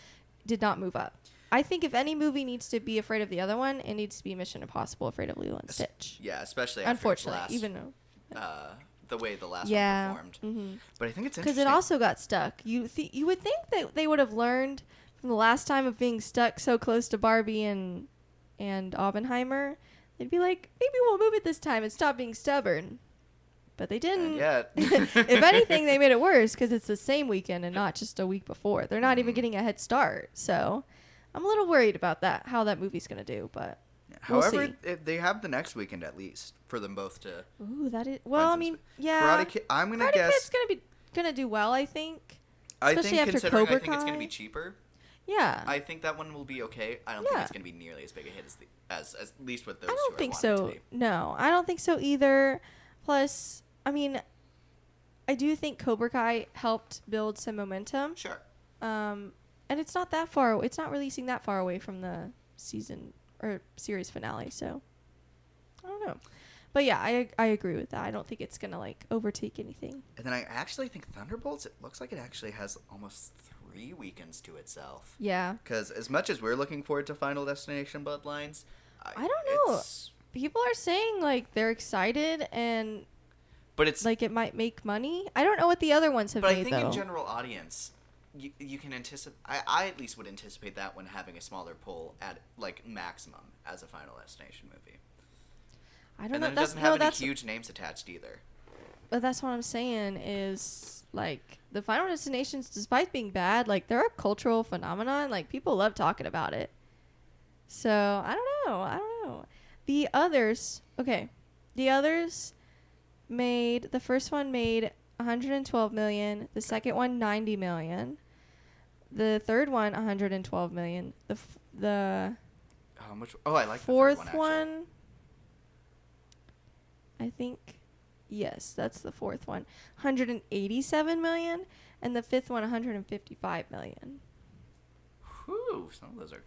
did not move up. I think if any movie needs to be afraid of the other one, it needs to be Mission Impossible Afraid of Lilo and Stitch. Yeah, especially after Unfortunately, its last, even though. the way the last Yeah. one performed. Mm-hmm. But I think it's Because interesting. it also got stuck. You would think that they would have learned from the last time of being stuck so close to Barbie and Oppenheimer. They'd be like, maybe we'll move it this time and stop being stubborn. But they didn't. And yet. If anything, they made it worse because it's the same weekend and not just a week before. They're not even getting a head start. So I'm a little worried about that, how that movie's going to do. But we'll However, see. they have the next weekend at least for them both to. Ooh, that is. Well, I some mean, sp- yeah. Karate Kid. I'm gonna Karate guess. Kid's gonna do well, I think. I especially think after considering Cobra I think it's gonna Kai. be cheaper. Yeah. I think that one will be okay. I don't think Yeah. it's going to be nearly as big a hit as at least with those I two. don't think want it so. to be. No, I don't think so either. Plus, I mean, I do think Cobra Kai helped build some momentum. Sure. And it's not that far. It's not releasing that far away from the season or series finale. So I don't know. But yeah, I agree with that. I don't think it's gonna like overtake anything. And then I actually think Thunderbolts. It looks like it actually has almost 3 weekends to itself. Yeah. Because as much as we're looking forward to Final Destination Bloodlines, I don't know. People are saying like they're excited and but it's like it might make money. I don't know what the other ones have But made I think though. in general audience, you can anticipate. I at least would anticipate that when having a smaller pull at like maximum as a Final Destination movie. I don't And know. then it That's doesn't have any that's huge names attached either. but that's what I'm saying is like the Final Destinations, despite being bad, like they're a cultural phenomenon. Like people love talking about it. So I don't know. The others, okay. The others made the first one made 112 million. The second one 90 million. The third one 112 million. The How much? Oh, I like fourth the third one. I think, yes, that's the fourth one. 187 million, and the fifth one 155 million. Whew, some of those are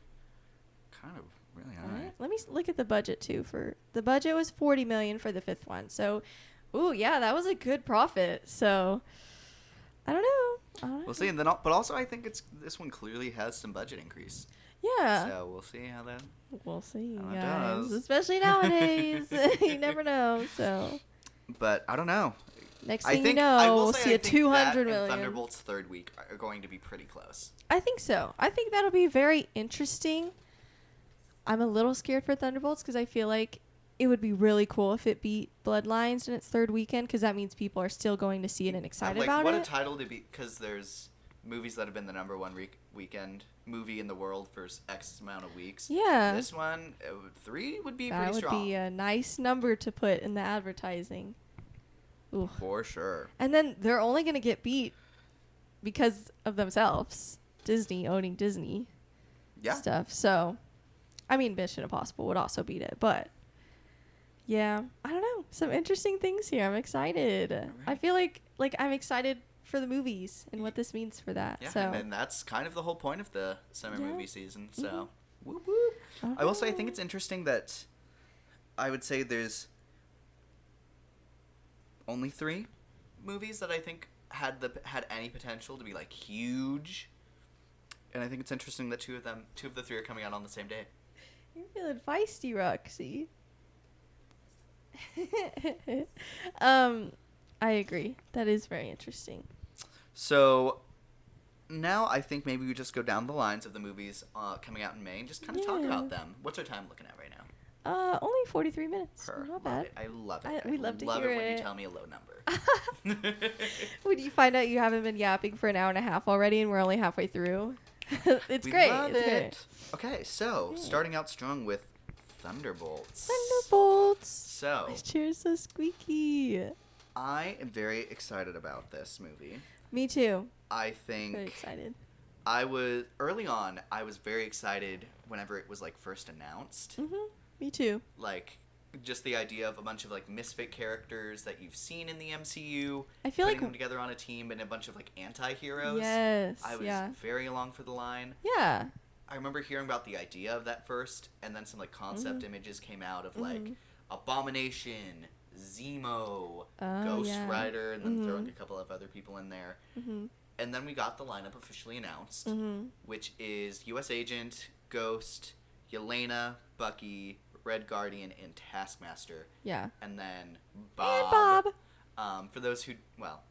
kind of really high. All right, let me look at the budget too. For the budget was 40 million for the fifth one. So, ooh, yeah, that was a good profit. So, I don't know. We'll see, and then but also I think this one clearly has some budget increase. Yeah. So we'll see how that. We'll see, How it guys. does. Especially nowadays, you never know. So, But I don't know. next I thing think you I know, will we'll say see I a think 200 that million. and Thunderbolts third week are going to be pretty close. I think so. I think that'll be very interesting. I'm a little scared for Thunderbolts because I feel like it would be really cool if it beat Bloodlines in its third weekend because that means people are still going to see it and excited about what it. a title to be, because there's movies that have been the number one weekend movie in the world for X amount of weeks. Yeah. This one, 3 would be That pretty would strong. be a nice number to put in the advertising. Ooh. For sure. And then they're only going to get beat because of themselves. Disney owning Disney Yeah. stuff. So, I mean, Mission Impossible would also beat it, but yeah, I don't know. Some interesting things here. I'm excited. I feel like I'm excited for the movies and what this means for that. Yeah, so and then that's kind of the whole point of the summer Yeah. movie season. So, Mhm. whoop whoop. I will say I know. think it's interesting that I would say there's only 3 movies that I think had any potential to be like huge, and I think it's interesting that 2 of the 3 are coming out on the same day. You're feeling feisty, Roxy. I agree. That is very interesting. So now I think maybe we just go down the lines of the movies coming out in May and just kind of talk Yeah. about them. What's our time looking at right now? Only 43 minutes. Per. Not Love bad. it. I love it. We love to love hear it when it. you tell me a low number. When you find out you haven't been yapping for an hour and a half already and we're only halfway through, it's We great. love It's great. it. Okay, so starting out strong with Thunderbolts. Thunderbolts. So My chair's so squeaky. I am very excited about this movie. Me too. I Very think excited. I was early on. I was very excited whenever it was like first announced. Me too. Like just the idea of a bunch of like misfit characters that you've seen in the MCU. I feel putting like them together on a team and a bunch of like anti-heroes. yes. I was yeah. very along for the line. Yeah. I remember hearing about the idea of that first, and then some like concept images came out of like Mhm. Abomination, Zemo, Oh, Ghost yeah. Rider, and then throwing Mhm. a couple of other people in there. Mm-hmm. And then we got the lineup officially announced, Mm-hmm. which is U.S. Agent, Ghost, Yelena, Bucky, Red Guardian, and Taskmaster, Yeah. and then And Bob. Bob. For those who, well,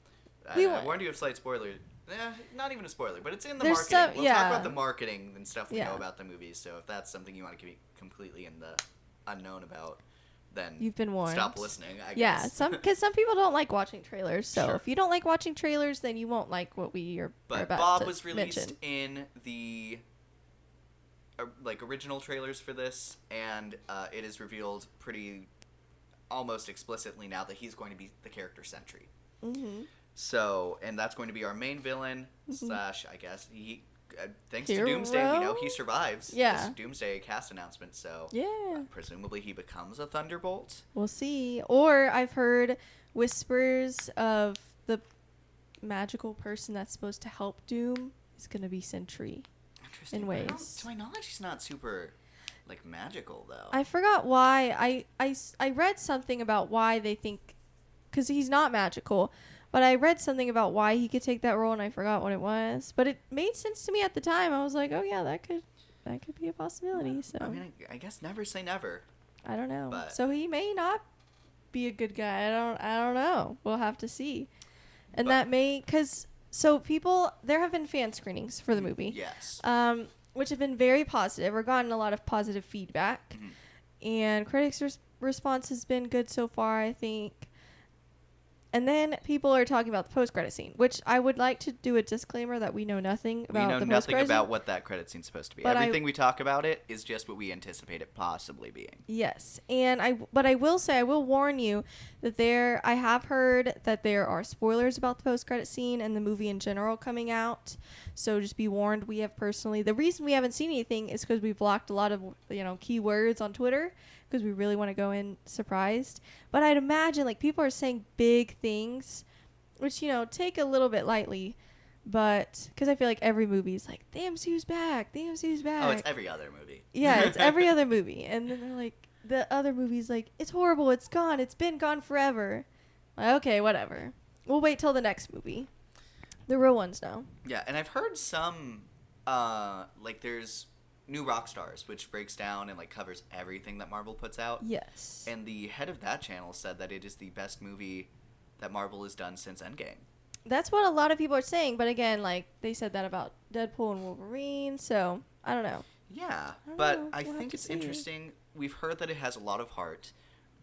We I wa- warned you of slight spoiler. Not even a spoiler, but it's in the There's marketing. some- We'll yeah. talk about the marketing and stuff we Yeah. know about the movies. So if that's something you want to be completely in the unknown about, then You've been warned. stop listening. I Yeah, guess. because some people don't like watching trailers. So Sure. if you don't like watching trailers, then you won't like what we are But about Bob to was released mention. in the like original trailers for this, and it is revealed pretty almost explicitly now that he's going to be the character Sentry. Mm-hmm. So, and that's going to be our main villain Mhm. slash, I guess, he thanks Hero? to Doomsday, we know he survives Yeah. this Doomsday cast announcement, so Yeah. presumably he becomes a Thunderbolt. We'll see. Or I've heard whispers of the magical person that's supposed to help Doom is going to be Sentry. Interesting. In But I don't- ways. to my knowledge, he's not super, like, magical, though. I forgot why. I read something about why they think, because he's not magical, but I read something about why he could take that role, and I forgot what it was. But it made sense to me at the time. I was like, oh yeah, that could be a possibility. So I mean, I guess never say never. I don't know. But- So he may not be a good guy. I don't know. We'll have to see. And But- that may, there have been fan screenings for the movie. Yes. Which have been very positive. We're gotten a lot of positive feedback. Mhm. And critics' response has been good so far, I think. And then people are talking about the post-credit scene, which I would like to do a disclaimer that we know nothing about We know the nothing post-credit about scene. what that credit scene's supposed to be. But Everything we talk about it is just what we anticipate it possibly being. Yes, and I will say, I will warn you that I have heard that there are spoilers about the post-credit scene and the movie in general coming out. So just be warned. The reason we haven't seen anything is because we blocked a lot of keywords on Twitter because we really want to go in surprised. But I'd imagine like people are saying big things, which take a little bit lightly. But because I feel like every movie's like the MCU's back, the MCU's back. Oh, it's every other movie. Yeah, it's every other movie. And then they're like, the other movie's like, it's horrible, it's gone, it's been gone forever. Like, okay, whatever. We'll wait till the next movie. The real ones now. Yeah, and I've heard some, there's New Rockstars, which breaks down and, like, covers everything that Marvel puts out. Yes. And the head of that channel said that it is the best movie that Marvel has done since Endgame. That's what a lot of people are saying. But again, like, they said that about Deadpool and Wolverine. So, I don't know. Yeah, I don't but know. I We'll have think to it's see. interesting. We've heard that it has a lot of heart,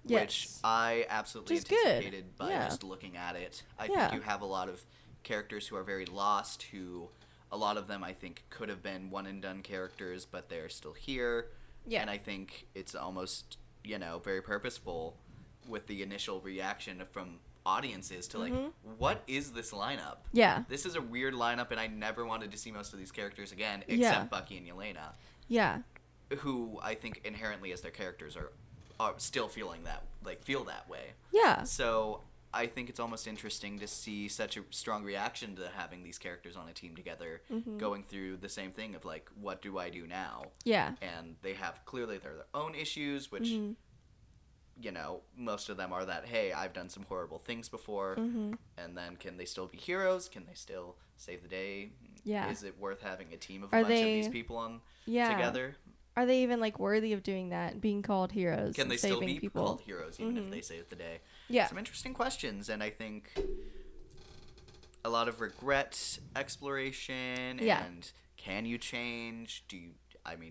which Yes. I absolutely Which is good. anticipated by Yeah. just looking at it. I Yeah. think you have a lot of characters who are very lost, who a lot of them I think could have been one-and-done characters, but they're still here. Yeah. And I think it's almost, very purposeful with the initial reaction from audiences to, like, what is this lineup? Yeah. This is a weird lineup, and I never wanted to see most of these characters again, except Yeah. Bucky and Yelena, Yeah. who I think inherently as their characters are still feel that way. Yeah. So I think it's almost interesting to see such a strong reaction to having these characters on a team together, going through the same thing of, like, what do I do now? Yeah. And they have clearly their own issues, which, most of them are that, hey, I've done some horrible things before, and then can they still be heroes? Can they still save the day? Yeah. Is it worth having a team of Are a bunch of they- these people on Yeah. together? Are they even like worthy of doing that, being called heroes Can and they still saving be people? called heroes even if they save the day? Yeah. Some interesting questions, and I think a lot of regret exploration. Yeah. And can you change?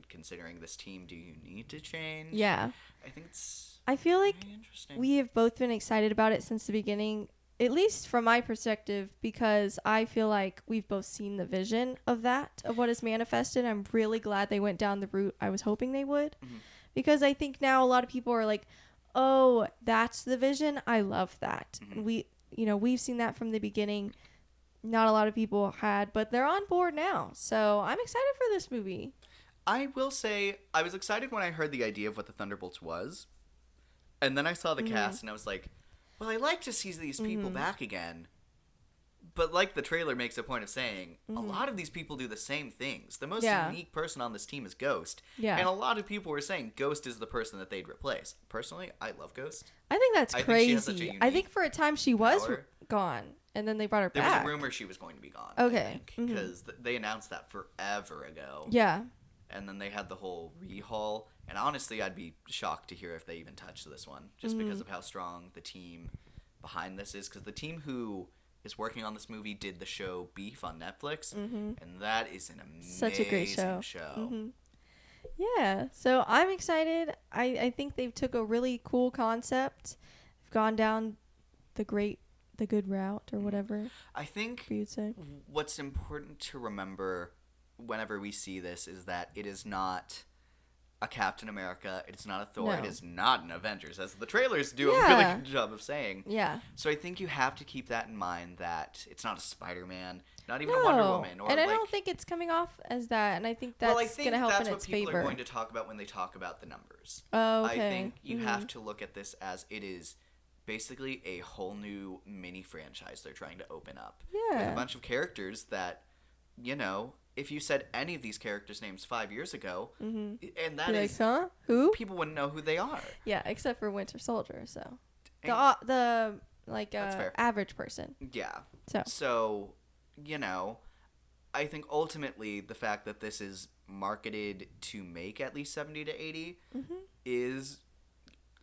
Considering this team, do you need to change? Yeah. I think it's I feel like very interesting. we have both been excited about it since the beginning, at least from my perspective, because I feel like we've both seen the vision of what is manifested. I'm really glad they went down the route I was hoping they would, because I think now a lot of people are like, oh, that's the vision. I love that. And we've seen that from the beginning. Not a lot of people had, but they're on board now. So I'm excited for this movie. I will say I was excited when I heard the idea of what the Thunderbolts was, and then I saw the cast and I was like, well, I like to see these people back again. But like the trailer makes a point of saying, a lot of these people do the same things. The most Yeah. unique person on this team is Ghost. Yeah. And a lot of people were saying Ghost is the person that they'd replace. Personally, I love Ghost. I think that's I think crazy. she has such a I think unique for a time she was power. gone, and then they brought her There back. was a rumor she was going to be gone. Okay. Because they announced that forever ago. Yeah. And then they had the whole rehaul. And honestly, I'd be shocked to hear if they even touched this one. Just because of how strong the team behind this is. Because the team who is working on this movie did the show Beef on Netflix. And that is an amazing Such a great show. Yeah. So I'm excited. I think they took a really cool concept. They've gone down the good route or whatever I think you'd say. what's important to remember whenever we see this is that it is not a Captain America. It's not a Thor. No. It is not an Avengers, as the trailers do a Yeah. really good job of saying. Yeah. So I think you have to keep that in mind, that it's not a Spider-Man, not even a Wonder Woman. Or and I like, don't think it's coming off as that, and I think that's going to help in its people favor. are going to talk about when they talk about the numbers. Oh, okay. I think you have to look at this as it is basically a whole new mini franchise they're trying to open up. With Yeah. a bunch of characters that, you know, if you said any of these characters' names 5 years ago, and that You're is, like, huh? Who? people wouldn't know who they are. Yeah, except for Winter Soldier. So And- the like That's fair. average person. Yeah. So So, you know, I think ultimately the fact that this is marketed to make at least 70 to 80 is,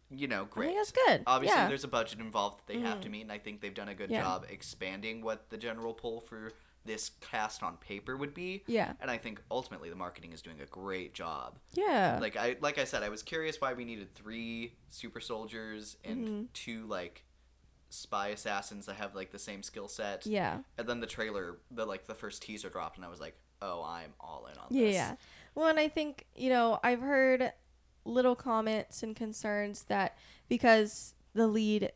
you know, I great. think that's good. Obviously, yeah. there's a budget involved that they have to meet, and I think they've done a good Yeah. job expanding what the general pull for this cast on paper would be. Yeah. And I think ultimately the marketing is doing a great job. Yeah. Like I said, I was curious why we needed 3 super soldiers and 2 like spy assassins that have like the same skill set. Yeah. And then the trailer, the first teaser dropped, and I was like, oh, I'm all in on Yeah, this. yeah. Well, and I think, I've heard little comments and concerns that because the lead,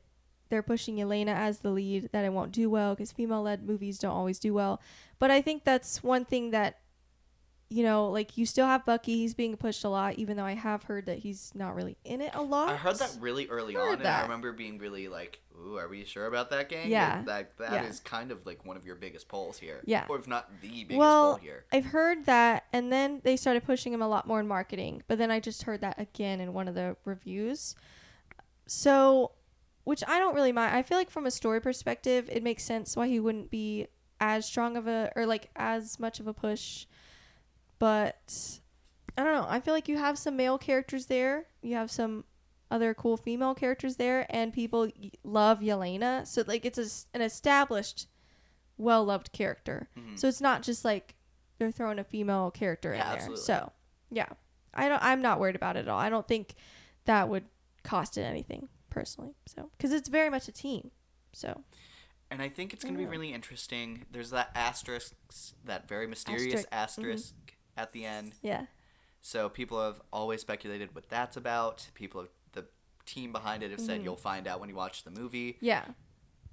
they're pushing Yelena as the lead, that it won't do well because female-led movies don't always do well. But I think that's one thing that, like you still have Bucky, he's being pushed a lot, even though I have heard that he's not really in it a lot. I heard that really early Heard on, and I that. remember being really like, ooh, are we sure about that, gang? Yeah. That Yeah. is kind of like one of your biggest polls here. Yeah. Or if not the biggest Well, poll here. I've heard that, and then they started pushing him a lot more in marketing. But then I just heard that again in one of the reviews. So, which I don't really mind. I feel like from a story perspective, it makes sense why he wouldn't be as strong of as much of a push. But I don't know. I feel like you have some male characters there. You have some other cool female characters there, and people love Yelena. So like it's an established, well-loved character. So it's not just like they're throwing a female character in there. Absolutely. So yeah, I'm not worried about it at all. I don't think that would cost it anything personally. So because it's very much a team. So And I think it's going to be really interesting. There's that asterisk, that very mysterious asterisk at the end. yeah, So people have always speculated what that's about. The team behind it have said you'll find out when you watch the movie. yeah,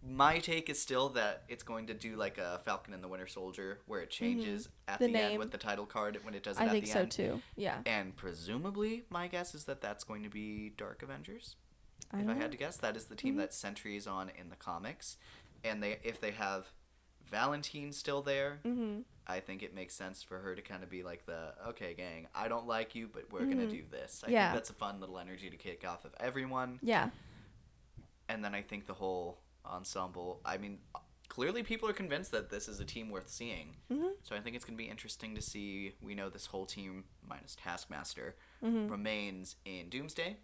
My take is still that it's going to do like a Falcon and the Winter Soldier, where it changes at The the name. end with the title card when it does it I at think the so end. too. Yeah, And presumably, my guess is that that's going to be Dark Avengers. I If don't I know. had to guess, that is the team that Sentry is on in the comics. And if they have Valentine still there, I think it makes sense for her to kind of be like okay, gang, I don't like you, but we're gonna do this. I Yeah. think that's a fun little energy to kick off of everyone. yeah. And then I think the whole ensemble, I mean, clearly people are convinced that this is a team worth seeing. So I think it's going to be interesting to see. We know this whole team, minus Taskmaster, remains in Doomsday.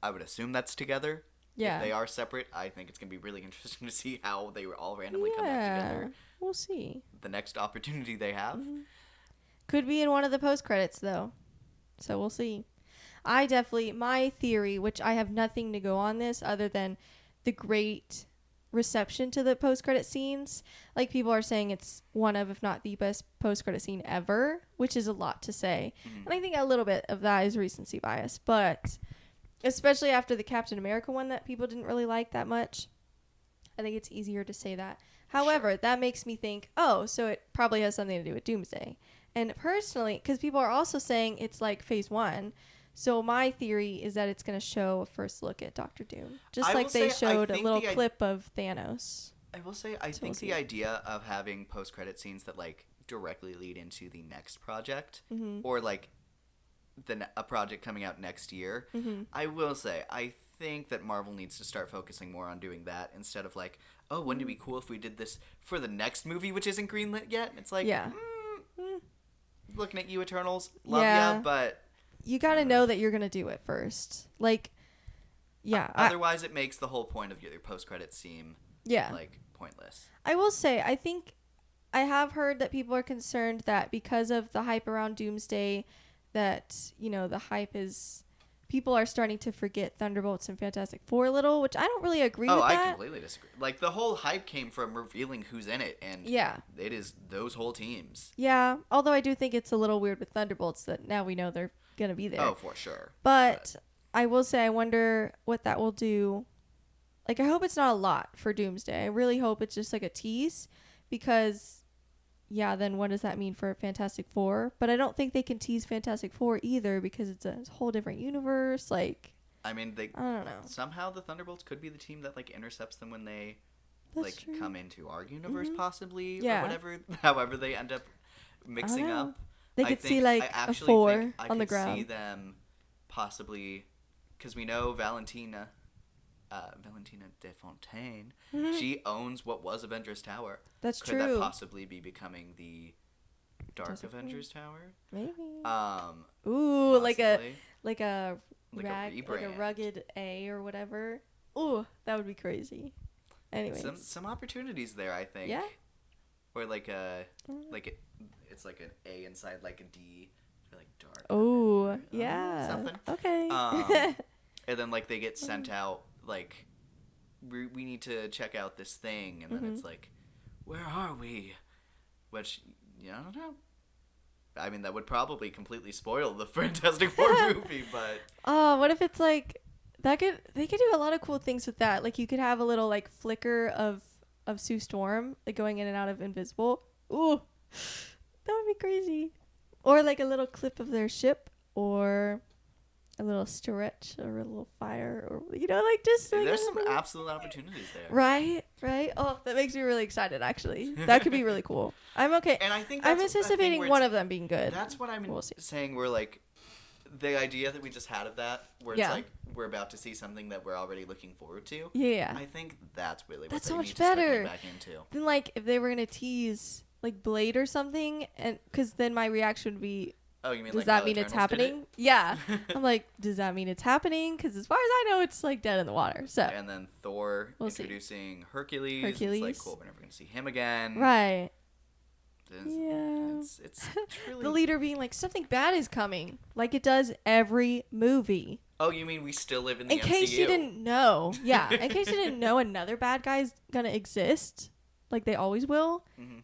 I would assume that's together. Yeah. If they are separate, I think it's going to be really interesting to see how they all randomly come back together. We'll see. The next opportunity they have. Could be in one of the post credits though. So we'll see. My theory, which I have nothing to go on this other than the great reception to the post credit scenes. Like people are saying it's one of, if not the best post credit scene ever, which is a lot to say. And I think a little bit of that is recency bias, but especially after the Captain America one that people didn't really like that much, I think it's easier to say that. However, that makes me think, so it probably has something to do with Doomsday. And personally, because people are also saying it's like phase 1, so my theory is that it's going to show a first look at Doctor Doom. Just I like will they say, I showed a think little the clip of Thanos. I will say, I think the idea of having post-credit scenes that like directly lead into the next project, or like a project coming out next year, I will say, I think that Marvel needs to start focusing more on doing that instead of like, oh, wouldn't it be cool if we did this for the next movie, which isn't greenlit yet? It's like, Yeah. Looking at you, Eternals, love Yeah. ya, but You got to know that you're going to do it first. Like, yeah. otherwise it makes the whole point of your post-credit seem Yeah. like pointless. I will say, I think I have heard that people are concerned that because of the hype around Doomsday, that, the hype is... People are starting to forget Thunderbolts and Fantastic Four a little, which I don't really agree with I that. completely disagree. Like, the whole hype came from revealing who's in it, and Yeah. it is those whole teams. Yeah, although I do think it's a little weird with Thunderbolts that now we know they're gonna be there. Oh, for sure. But I will say, I wonder what that will do. Like, I hope it's not a lot for Doomsday. I really hope it's just like a tease, because, yeah, then what does that mean for Fantastic Four? But I don't think they can tease Fantastic Four either, because it's a whole different universe. Like, I mean, I don't know. somehow the Thunderbolts could be the team that like intercepts them when they That's true. come into our universe, possibly, Yeah. or whatever. However, they end up mixing know. up. They I could see think- like I a actually 4 think I on the could see ground. them possibly, because we know Valentina de Fontaine, she owns what was Avengers Tower. That's Could true. that possibly be becoming the Dark Does it Avengers Tower? Maybe. Possibly. Ooh, like a Like a rebrand. rugged A or whatever. Ooh, that would be crazy. Anyways. Some opportunities there, I think. Yeah. Or like it's like an A inside like a D, for like Dark. Oh, Avenger. yeah. Something. Okay. And then like they get sent out like we need to check out this thing, and then it's like, where are we? Which I don't know. I mean, that would probably completely spoil the Fantastic Four movie, but Oh, what if it's like they could do a lot of cool things with that. Like, you could have a little like flicker of Sue Storm, like going in and out of Invisible. Ooh, that would be crazy. Or like a little clip of their ship, or a little stretch, or a little fire, or like just like there's some absolute opportunities there. right. Oh, that makes me really excited. Actually, that could be really cool. I'm okay. And I think I'm that's a thing anticipating where one it's- of them being good. That's what I'm We'll see. saying. We're like, the idea that we just had of that, where it's Yeah. like we're about to see something that we're already looking forward to. Yeah. I think that's really what That's they so need much to start better. getting back into. Then, like, if they were gonna tease like Blade or something, and because then my reaction would be, Oh, you mean does like that how mean it's Eternals did it? happening? Yeah. I'm like, does that mean it's happening? Because as far as I know, it's like dead in the water. So And then Thor We'll see. introducing Hercules. It's Hercules. like, cool, we're never gonna see him again. right. It's, Yeah. It's truly. The leader being like, something bad is coming, like it does every movie. Oh, you mean we still live in the In MCU? case you didn't know, yeah. In case you didn't know, another bad guy's gonna exist, like they always will. Mhm.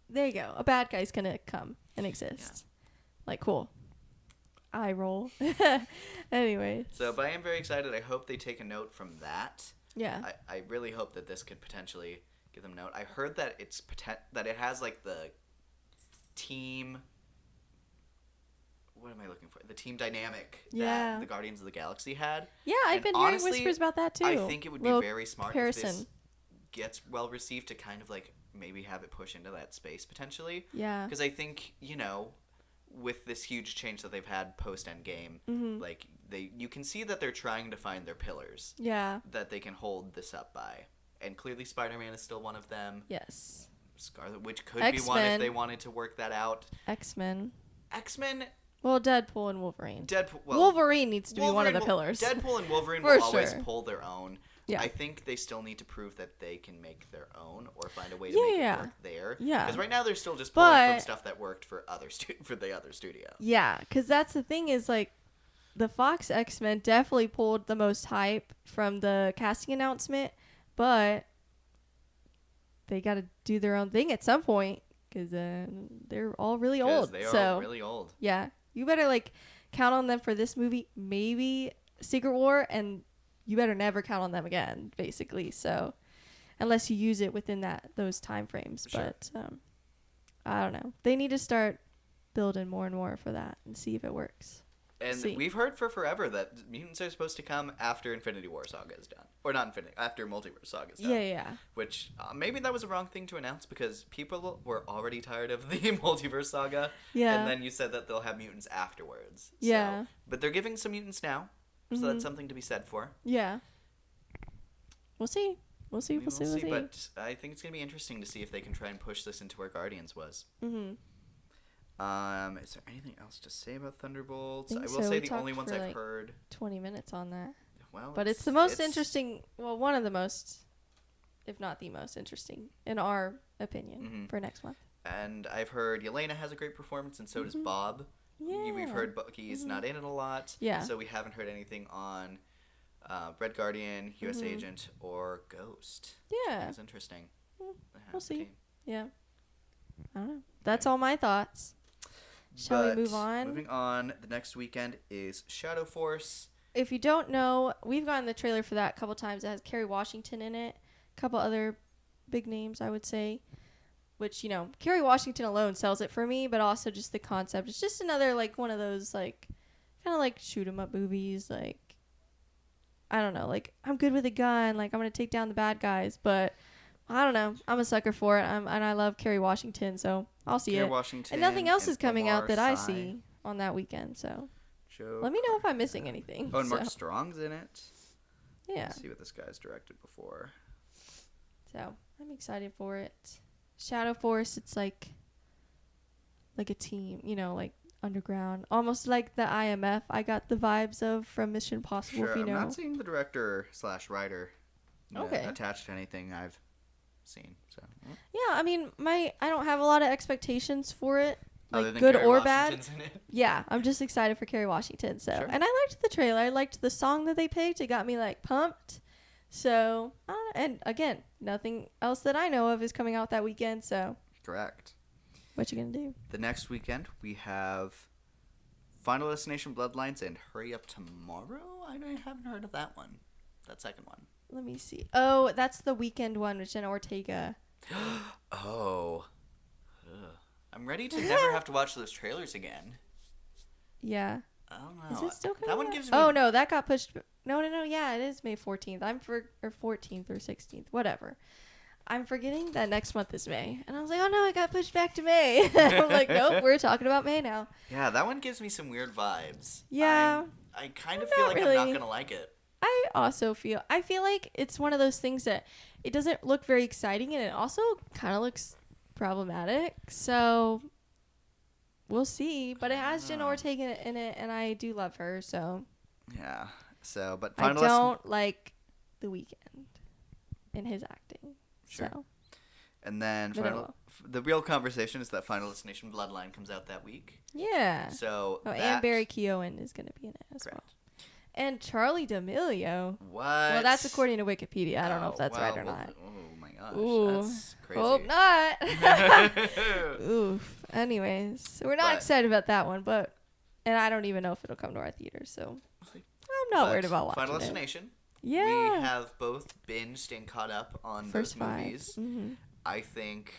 There you go. A bad guy's gonna come and exist. Like, cool. Eye roll. Anyway. So, but I am very excited. I hope they take a note from that. Yeah. I really hope that this could potentially give them a note. I heard that that it has like the team. What am I looking for? The team dynamic Yeah. that the Guardians of the Galaxy had. Yeah, I've And been honestly, hearing whispers about that too. I think it would be Little very smart if this comparison. gets well received to kind of like maybe have it push into that space potentially. Yeah. Because I think, with this huge change that they've had post Endgame, like you can see that they're trying to find their pillars Yeah. that they can hold this up by. And clearly Spider-Man is still one of them. Yes. Scarlet Witch could be one X-Men. if they wanted to work that out. X-Men. X-Men, Well, Deadpool and Wolverine. Wolverine Wolverine needs to be one of the will- pillars. Deadpool and Wolverine For will always sure. pull their own. Yeah. I think they still need to prove that they can make their own or find a way to Yeah, make yeah. it work there. Yeah. Because right now they're still just pulling from But- stuff that worked for for the other studio. Yeah, because that's the thing is, like, the Fox X-Men definitely pulled the most hype from the casting announcement, but they got to do their own thing at some point, because they're all really 'Cause old. they are so really old. yeah, you better like count on them for this movie, maybe Secret War, and you better never count on them again, basically. So unless you use it within those time frames. Sure. But I don't know. They need to start building more and more for that and see if it works. And See. we've heard for forever that mutants are supposed to come after Infinity War Saga is done. Or not after Multiverse Saga is done. Yeah. Which maybe that was a wrong thing to announce because people were already tired of the Multiverse Saga. Yeah. And then you said that they'll have mutants afterwards. Yeah. So, but they're giving some mutants now. So that's something to be said for. Yeah. We'll see. We'll see. We We'll see. will We'll see. see. But I think it's going to be interesting to see if they can try and push this into where Guardians was. Mm-hmm. Is there anything else to say about Thunderbolts? Think I will so. say We the talked only ones for, I've like, heard. 20 minutes on that. Well, But it's the most interesting. Well, one of the most, if not the most interesting, in our opinion, for next month. And I've heard Yelena has a great performance, and so does Bob. Yeah. We've heard Bucky's not in it a lot. Yeah. So we haven't heard anything on Red Guardian, U.S. Agent, or Ghost. Yeah. It's interesting. We'll see. Yeah. I don't know. That's all my thoughts. Shall we move on? Moving on, the next weekend is Shadow Force. If you don't know, we've gotten the trailer for that a couple times. It has Kerry Washington in it. A couple other big names, I would say. Which, Kerry Washington alone sells it for me, but also just the concept. It's just another, like, one of those, like, kind of like shoot-'em-up movies. Like, I don't know. Like, I'm good with a gun. Like, I'm going to take down the bad guys. But, I don't know. I'm a sucker for it. And I love Kerry Washington, so I'll see Kerry it. Washington And nothing else and is coming Omar out that I Sy. see on that weekend, so... Joe. Let me know if I'm missing anything. Oh, and Mark Strong's in it. Yeah. Let's see what this guy's directed before. So I'm excited for it. Shadow Force, it's like a team, like underground, almost like the IMF. I got the vibes of from Mission Impossible. Sure, If you know. I'm not seeing the director/writer Okay. attached to anything I've seen. So. Yeah, I mean, I don't have a lot of expectations for it. Other Like than good Kerry or Washington's bad. in it. Yeah, I'm just excited for Kerry Washington. So, Sure. and I liked the trailer. I liked the song that they picked. It got me like pumped. So, and again, nothing else that I know of is coming out that weekend. So, Correct. what you gonna do? The next weekend we have Final Destination Bloodlines and Hurry Up Tomorrow. I haven't heard of that one. That second one. Let me see. Oh, that's the weekend one with Jenna Ortega. Oh. Ugh. I'm ready to never have to watch those trailers again. Yeah. I don't know. Is it still coming That one out? gives me... Oh, no, that got pushed. No. Yeah, it is May 14th. Or 14th or 16th. Whatever. I'm forgetting that next month is May. And I was like, oh, no, it got pushed back to May. I'm like, nope, we're talking about May now. Yeah, that one gives me some weird vibes. Yeah. I kind of feel like I'm not going to like it. I feel like it's one of those things that it doesn't look very exciting and it also kind of looks problematic. So we'll see. But it has Jenna Ortega in it, and I do love her. So Yeah. So, but I don't like The Weeknd in his acting. Sure. So. And then the real conversation is that Final Destination Bloodline comes out that week. Yeah. So and Barry Keoghan is going to be in it as well. And Charlie D'Amelio. What? Well, that's according to Wikipedia. I don't know if that's right or not. Oh my gosh. Ooh. That's crazy. Hope not. Oof. Anyways, so we're not excited about that one, and I don't even know if it'll come to our theater, so I'm not worried about watching Final it. Destination. Yeah. We have both binged and caught up on First those 5. movies. Mm-hmm. I think.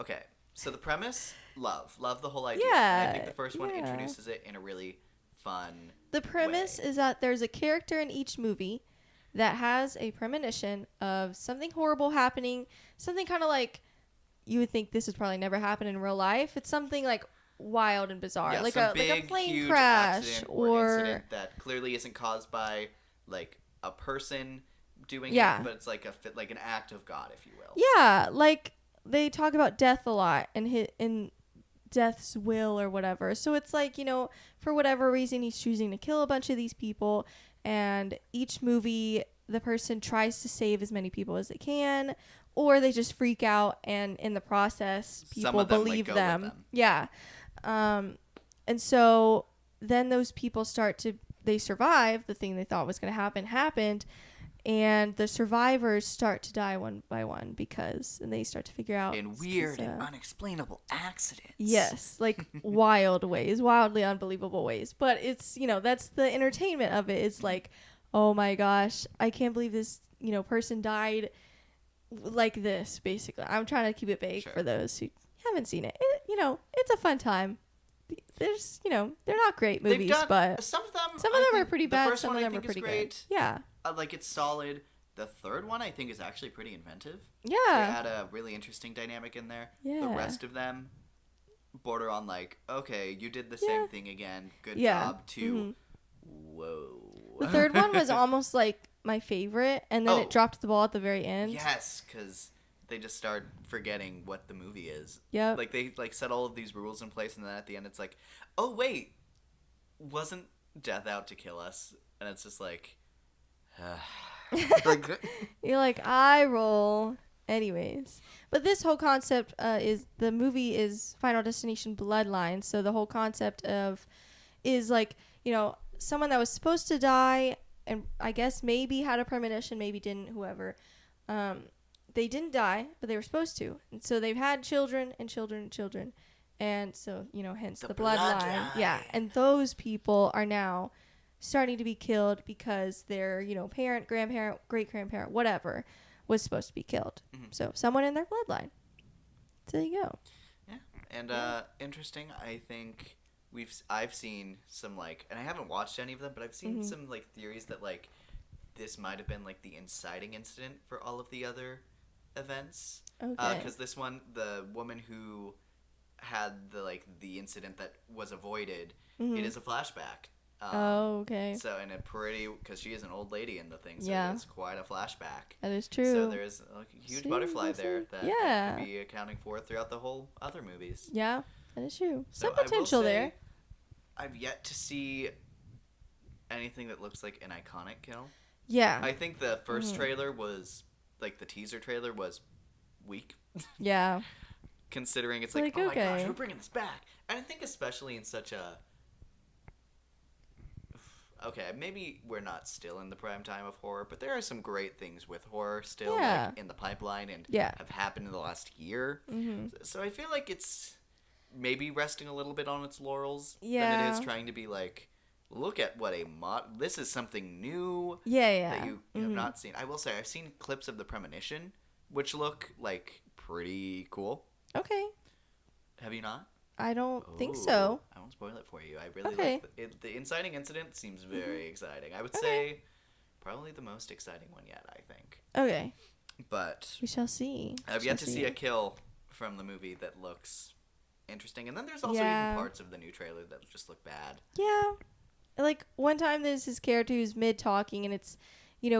Okay, so the premise, love the whole idea. Yeah. And I think the first one Yeah. introduces it in a really fun. The premise is that there's a character in each movie that has a premonition of something horrible happening, something kind of like you would think this would probably never happen in real life. It's something like wild and bizarre, Yeah, like some a big, plane huge crash accident or incident that clearly isn't caused by like a person doing Yeah. it, but it's like like an act of God, if you will. yeah, like they talk about death a lot and in Death's will or whatever. So it's like, for whatever reason he's choosing to kill a bunch of these people, and each movie the person tries to save as many people as they can, or they just freak out and in the process people believe them. Yeah. And so then those people they survive. The thing they thought was going to happened, and the survivors start to die one by one and they start to figure out In weird and unexplainable accidents. Yes, like wildly unbelievable ways. But it's, that's the entertainment of it. It's like, oh my gosh, I can't believe this, person died like this, basically. I'm trying to keep it vague for those who haven't seen it. It's a fun time. There's, they're not great movies, but some of them are pretty bad. The first some one of them I are think pretty is great. good. Yeah. Like it's solid. The third one I think is actually pretty inventive. Yeah. They had a really interesting dynamic in there. Yeah. The rest of them border on like, okay, you did the same thing again. Good Yeah. job to Mm-hmm. whoa. The third one was almost like my favorite, and then it dropped the ball at the very end. Yes, because they just start forgetting what the movie is. Yep. Like they set all of these rules in place, and then at the end it's like, oh wait, wasn't death out to kill us? And it's just like, like You're like, I roll. Anyways. But this whole concept the movie is Final Destination Bloodline. So the whole concept is like, someone that was supposed to die and I guess maybe had a premonition, maybe didn't, whoever. They didn't die, but they were supposed to. And so they've had children and children and children. And so, hence The the bloodline. Yeah. bloodline. And those people are now starting to be killed because their, parent, grandparent, great-grandparent, whatever, was supposed to be killed. Mm-hmm. So someone in their bloodline. So there you go. Yeah, and interesting. I think I've seen some and I haven't watched any of them, but I've seen some theories that this might have been the inciting incident for all of the other events. Okay. Because this one, the woman who had the incident that was avoided, it is a flashback. Okay. So, and because she is an old lady in the thing, so Yeah. it's quite a flashback. That is true. So there's a huge See, butterfly we'll see. there that Yeah. could be accounting for throughout the whole other movies. Yeah, that is true. So Some I will potential say, there. I've yet to see anything that looks like an iconic kill. Yeah. I think the first trailer was, the teaser trailer was weak. Yeah. Considering it's oh my gosh, okay. we're bringing this back. And I think especially in such a... Okay, maybe we're not still in the prime time of horror, but there are some great things with horror still in the pipeline and have happened in the last year. Mm-hmm. So I feel like it's maybe resting a little bit on its laurels than it Yeah. is trying to be look at what this is something new Yeah. that you have not seen. I will say I've seen clips of The Premonition, which look pretty cool. Okay. Have you not? I don't think so. I won't spoil it for you. I really Okay. like it. The inciting incident seems very exciting. I would Okay. say probably the most exciting one yet, I think. Okay. But We shall see. I've yet to see a kill from the movie that looks interesting. And then there's also Yeah. even parts of the new trailer that just look bad. Yeah. One time there's this character who's mid-talking and it's,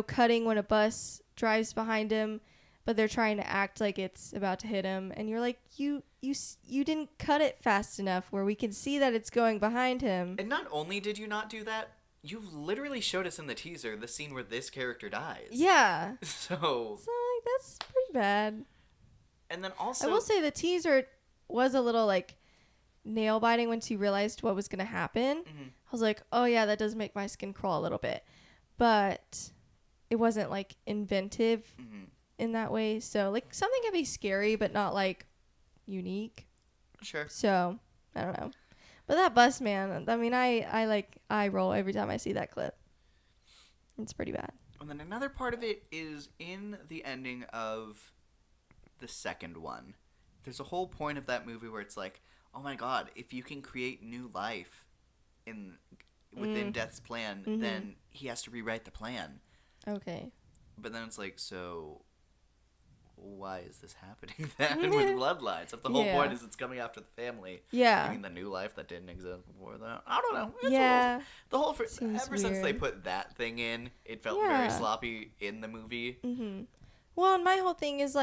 cutting when a bus drives behind him, but they're trying to act like it's about to hit him. And you're like, you didn't cut it fast enough where we can see that it's going behind him. And not only did you not do that, you literally showed us in the teaser the scene where this character dies. Yeah. So That's pretty bad. And then also I will say the teaser was a little nail biting once you realized what was going to happen. Mm-hmm. I was like, oh yeah, that does make my skin crawl a little bit. But it wasn't inventive in that way. So something can be scary, but not unique. Sure. So I don't know. But that bus man, I mean, I roll every time I see that clip. It's pretty bad. And then another part of it is in the ending of the second one. There's a whole point of that movie where it's oh my god, if you can create new life within Death's plan, then he has to rewrite the plan. Okay. But then it's so why is this happening then with bloodlines? If the whole point is it's coming after the family. Yeah. I mean, the new life that didn't exist before that. I don't know. Seems ever since they weird. put that thing in, it felt very sloppy in the movie. Mm-hmm. Well, and my whole thing is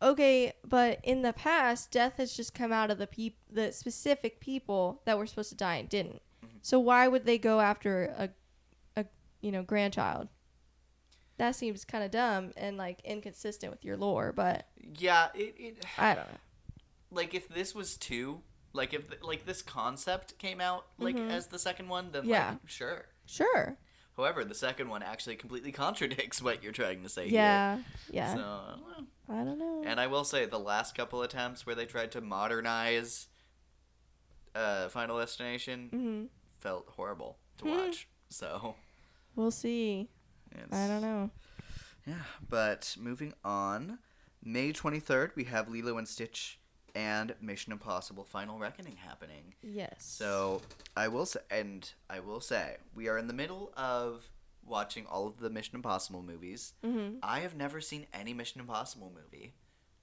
okay, but in the past, death has just come out of the specific people that were supposed to die and didn't. Mm-hmm. So why would they go after a grandchild? That seems kind of dumb and inconsistent with your lore, but Yeah, it I don't know. if this was two, if this concept came out as the second one, then sure. Sure. However, the second one actually completely contradicts what you're trying to say Yeah. here. Yeah. So, I don't know. I don't know. And I will say, the last couple attempts where they tried to modernize Final Destination felt horrible to watch. So We'll see. I don't know. Yeah, but moving on, May 23rd, we have Lilo and Stitch and Mission Impossible Final Reckoning happening. Yes. So I will say, we are in the middle of watching all of the Mission Impossible movies. Mm-hmm. I have never seen any Mission Impossible movie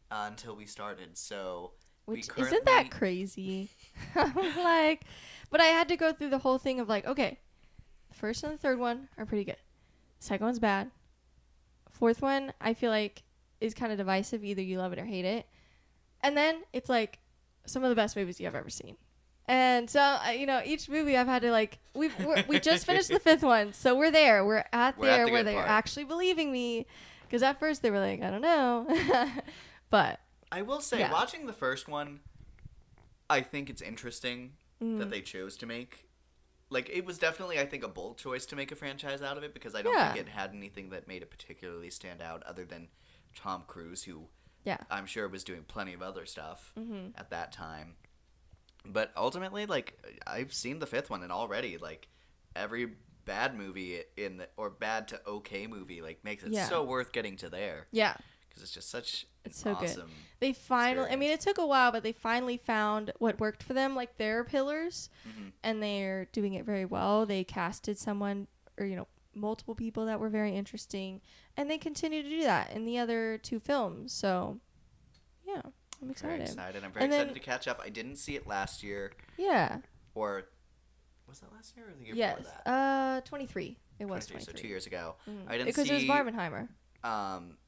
until we started. So Isn't that crazy? But I had to go through the whole thing of okay, the first and the third one are pretty good. The second one's bad. Fourth one, I feel is kind of divisive. Either you love it or hate it. And then it's some of the best movies you've ever seen. And so, each movie I've had to we just finished the fifth one. So we're there. We're at the where good they're part. actually believing me. Because at first they were I don't know. But I will say, watching the first one, I think it's interesting that they chose to make. It was definitely, I think, a bold choice to make a franchise out of it, because I don't think it had anything that made it particularly stand out other than Tom Cruise, who I'm sure was doing plenty of other stuff at that time. But ultimately, like, I've seen the 5th one, and already, like, every bad movie or bad to okay movie, like, makes it so worth getting to there. Yeah. Because it's just such It's an so good. awesome They finally, I mean, experience. it took a while, but they finally found what worked for them, like their pillars, and they're doing it very well. They casted someone, or, you know, multiple people that were very interesting, and they continue to do that in the other 2 films. So, yeah, I'm excited. Very excited. I'm very And excited then- to catch up. I didn't see it last year, Yeah. or was that last year or the year Yes. before that? 23. It was 23, 23. so 2 years ago. Mhm. I didn't Because see it was Barbenheimer.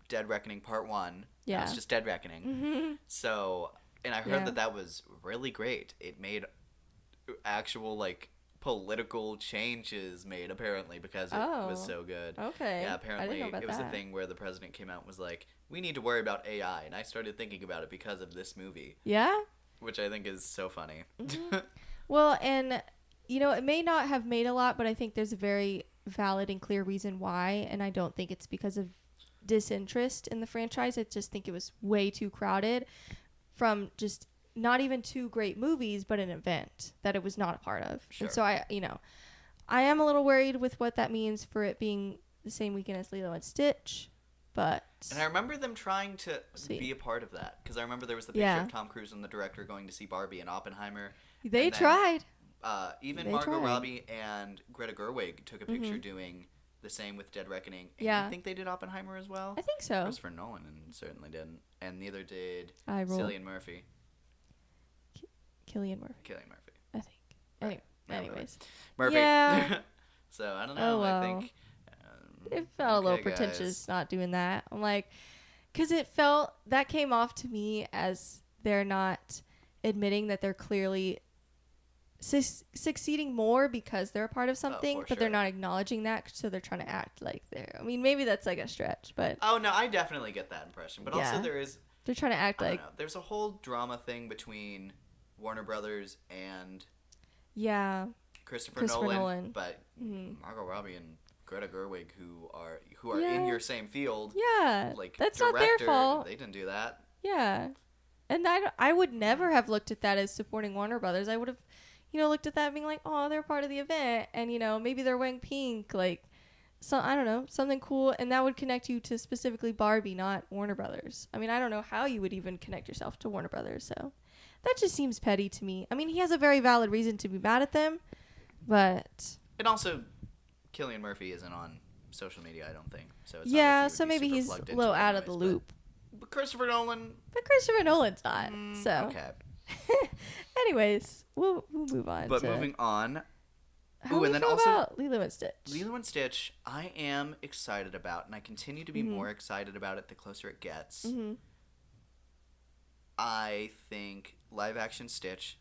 Dead Reckoning Part 1. Yeah. It was just Dead Reckoning. Mm-hmm. So, and I heard Yeah. that was really great. It made actual, like, political changes made, apparently, because it was so good. Okay. Yeah, I apparently didn't know about it was that. a thing where the president came out and was like, we need to worry about AI. And I started thinking about it because of this movie, Yeah? which I think is so funny. Well, and, you know, it may not have made a lot, but I think there's a very valid and clear reason why, and I don't think it's because of disinterest in the franchise. I just think it was way too crowded from just not even 2 great movies, but an event that it was not a part of. Sure. And so I am a little worried with what that means for it being the same weekend as Lilo and Stitch, but And I remember them trying to See. be a part of that, because I remember there was the picture Yeah. of Tom Cruise and the director going to see Barbie and Oppenheimer. they And then, tried. Even They Margot tried. Robbie and Greta Gerwig took a picture doing the same with Dead Reckoning. And Yeah. I think they did Oppenheimer as well. I think so. Christopher Nolan and certainly didn't, and neither did I roll. Cillian Murphy. Cillian Murphy, Cillian Murphy. I think. Anyway, Right. anyways. Murphy. Yeah. So I don't know. Oh, well. I think It felt a little okay, pretentious guys. not doing that. I'm like, because it felt, that came off to me as they're not admitting that they're clearly succeeding more because they're a part of something, for but they're sure. not acknowledging that, so they're trying to act like they're, I mean, maybe that's like a stretch, but Oh no, I definitely get that impression. But Yeah. also there is, they're trying to act I like, don't know, there's a whole drama thing between Warner Brothers and yeah, Christopher Christopher Nolan, Nolan. but Mhm. Margot Robbie and Greta Gerwig, who are Yeah. in your same field, yeah, like that's not their director, fault. They didn't do that. Yeah. And I would never have looked at that as supporting Warner Brothers. I would have, looked at that and being like, oh, they're part of the event. And, maybe they're wearing pink. Like, so I don't know, something cool. And that would connect you to specifically Barbie, not Warner Brothers. I mean, I don't know how you would even connect yourself to Warner Brothers. So that just seems petty to me. I mean, he has a very valid reason to be mad at them. But, And also, Cillian Murphy isn't on social media, I don't think. So it's yeah, not like he so would be maybe super he's plugged a into little it out of the anyways, loop. But Christopher Nolan, But Christopher Nolan's not. So, okay. anyways, we'll move on. But to moving on, How Ooh, do and we then feel also- about Lilo and Stitch? Lilo and Stitch, I am excited about, and I continue to be more excited about it the closer it gets. Mm-hmm. I think live action Stitch,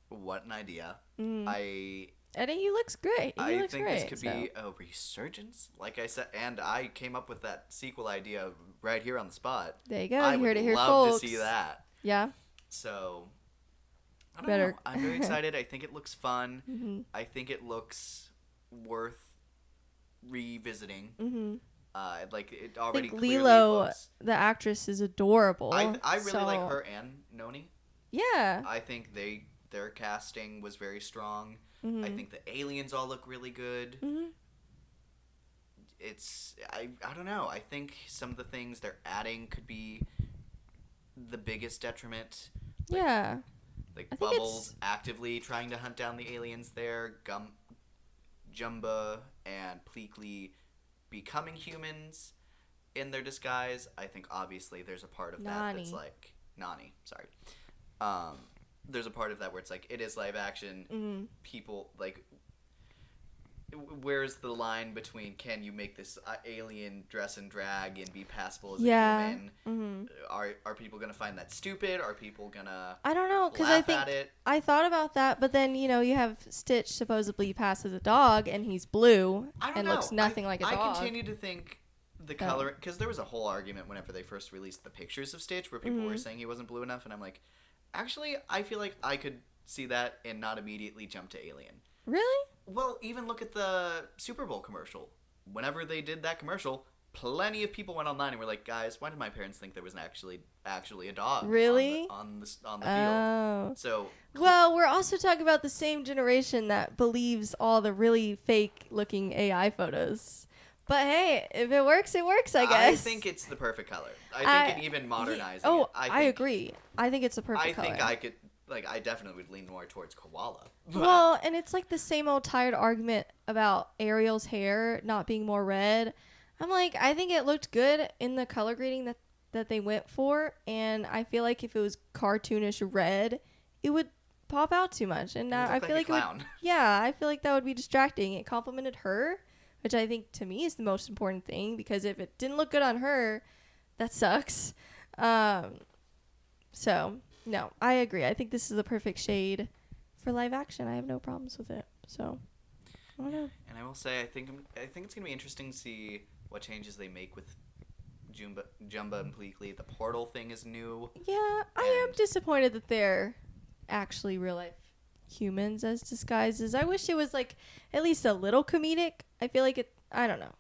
what an idea. Mm. I And he looks great. He looks think great, this could so. be a resurgence, like I said, and I came up with that sequel idea right here on the spot. There you go. I You would heard it here, love folks. to see that. Yeah. So, I don't Better. know. I'm very excited. I think it looks fun. Mm-hmm. I think it looks worth revisiting. Mm-hmm. Like it I already think clearly Lilo, looks. the actress, is adorable. I really like so- her and Noni. Yeah. I think their casting was very strong. Mm-hmm. I think the aliens all look really good. Mm-hmm. It's I don't know. I think some of the things they're adding could be the biggest detriment. Yeah. Like I think Bubbles it's- actively trying to hunt down the aliens there, Jumba and Pleakley becoming humans in their disguise. I think obviously there's a part of that that's Nani. like Nani, sorry. There's a part of that where it's like it is live action. Mm-hmm. People like where's the line between can you make this alien dress and drag and be passable as Yeah. a human? Mm-hmm. Are people gonna find that stupid? Are people gonna I don't know, because laugh I think at it? I thought about that, but then you have Stitch supposedly pass as a dog, and he's blue I don't and know. looks nothing like a I dog. continue to think the Oh. color because there was a whole argument whenever they first released the pictures of Stitch where people were Mhm. saying he wasn't blue enough, and I'm like, actually, I feel like I could see that and not immediately jump to Alien. Really? Well, even look at the Super Bowl commercial. Whenever they did that commercial, plenty of people went online and were like, guys, why did my parents think there was actually a dog Really? on the field? Oh. So Well, we're also talking about the same generation that believes all the really fake-looking AI photos. But hey, if it works, it works, I guess. I think it's the perfect color. I think it even modernizing it. I agree. I think it's a perfect color. I think I could, I definitely would lean more towards koala. Well, and it's like the same old tired argument about Ariel's hair not being more red. I'm like, I think it looked good in the color grading that they went for, and I feel like if it was cartoonish red, it would pop out too much. And I feel like I feel like that would be distracting. It complimented her, which I think to me is the most important thing, because if it didn't look good on her, that sucks. So no, I agree. I think this is the perfect shade for live action. I have no problems with it. So I don't know. And I will say, I think it's gonna be interesting to see what changes they make with Jumba and Pleakley. The portal thing is new. Yeah, I am disappointed that they're actually real life humans as disguises. I wish it was like at least a little comedic. I feel like I don't know.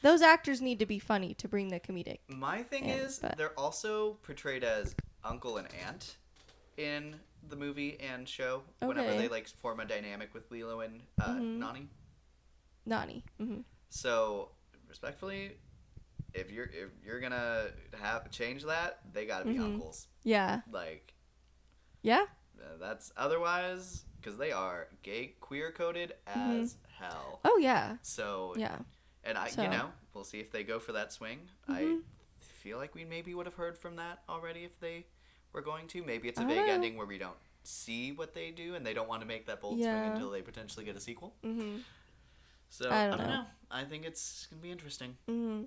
Those actors need to be funny to bring the comedic. My thing is, they're also portrayed as uncle and aunt in the movie and show. Okay. Whenever they form a dynamic with Lilo and Nani. Nani. Mm-hmm. So, respectfully, if you're gonna change that, they gotta be uncles. Yeah. Yeah. That's otherwise, because they are queer coded as hell. Oh yeah. So yeah. And we'll see if they go for that swing. I feel like we maybe would have heard from that already if they were going to. Maybe it's a vague ending where we don't see what they do, and they don't want to make that bold swing until they potentially get a sequel. Mm-hmm. So I don't know. I think it's gonna be interesting. Mm-hmm.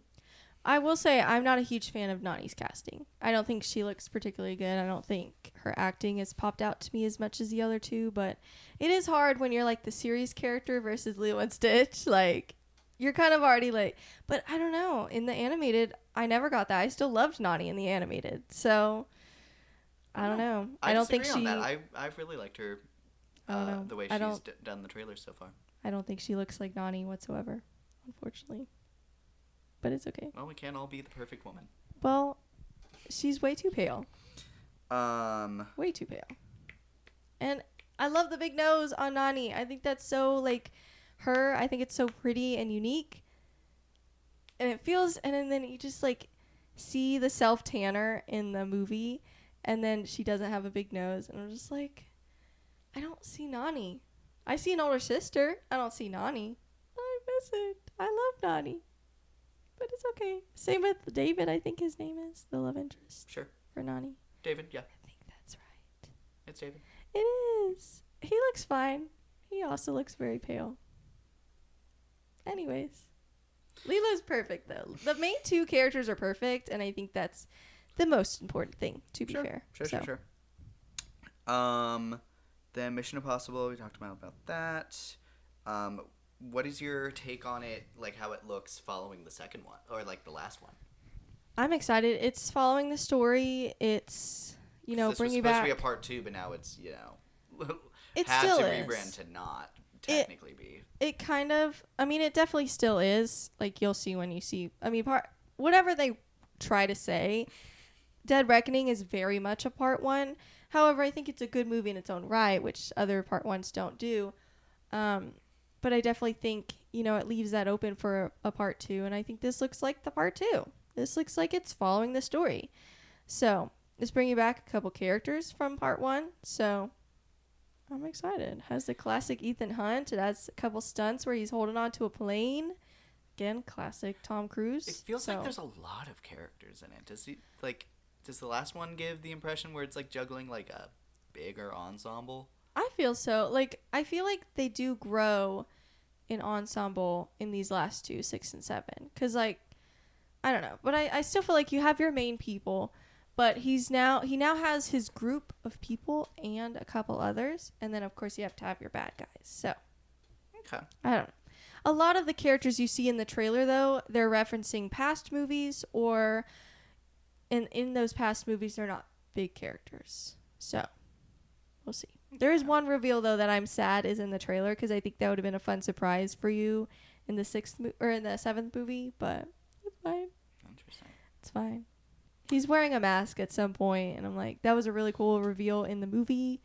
I will say I'm not a huge fan of Nani's casting. I don't think she looks particularly good. I don't think her acting has popped out to me as much as the other two, but it is hard when you're like the series character versus Lilo and Stitch. Like, you're kind of already like, but I don't know. In the animated, I never got that. I still loved Nani in the animated. So, I don't know. I don't think she... on that. I've really liked her, the way she's done the trailers so far. I don't think she looks like Nani whatsoever, unfortunately. But it's okay. Well, we can't all be the perfect woman. Well, she's way too pale. Way too pale. And I love the big nose on Nani. I think that's so, her. I think it's so pretty and unique. And it feels... And then you just, see the self-tanner in the movie. And then she doesn't have a big nose. And I'm just like, I don't see Nani. I see an older sister. I don't see Nani. I miss it. I love Nani. But it's okay. Same with David, I think his name is, the love interest. Sure. For Nani. David, yeah. I think that's right. It's David. It is. He looks fine. He also looks very pale. Anyways. Lilo's perfect, though. The main two characters are perfect, and I think that's the most important thing, to be fair. Sure. Then Mission Impossible, we talked about that. What is your take on it, how it looks following the second one, or the last one? I'm excited. It's following the story. It's, bringing back... This was supposed to be a part 2, but now it's, it had still to is. Rebrand to not technically be. It kind of... it definitely still is. You'll see when you see... whatever they try to say, Dead Reckoning is very much a part 1. However, I think it's a good movie in its own right, which other part 1s don't do. But I definitely think, it leaves that open for a part 2. And I think this looks like the part 2. This looks like it's following the story. So, it's bringing back a couple characters from part 1. So, I'm excited. Has the classic Ethan Hunt. It has a couple stunts where he's holding on to a plane. Again, classic Tom Cruise. It feels like there's a lot of characters in it. Does the last one give the impression where it's juggling a bigger ensemble? I feel so. I feel like they do grow in ensemble in these last two, 6 and 7. Because, I don't know. But I still feel like you have your main people. But he now has his group of people and a couple others. And then, of course, you have to have your bad guys. So, okay. I don't know. A lot of the characters you see in the trailer, though, they're referencing past movies. Or in those past movies, they're not big characters. So, we'll see. There is one reveal, though, that I'm sad is in the trailer, because I think that would have been a fun surprise for you in the 7th movie, but fine. Interesting. It's fine. He's wearing a mask at some point, and I'm like, that was a really cool reveal in the movie.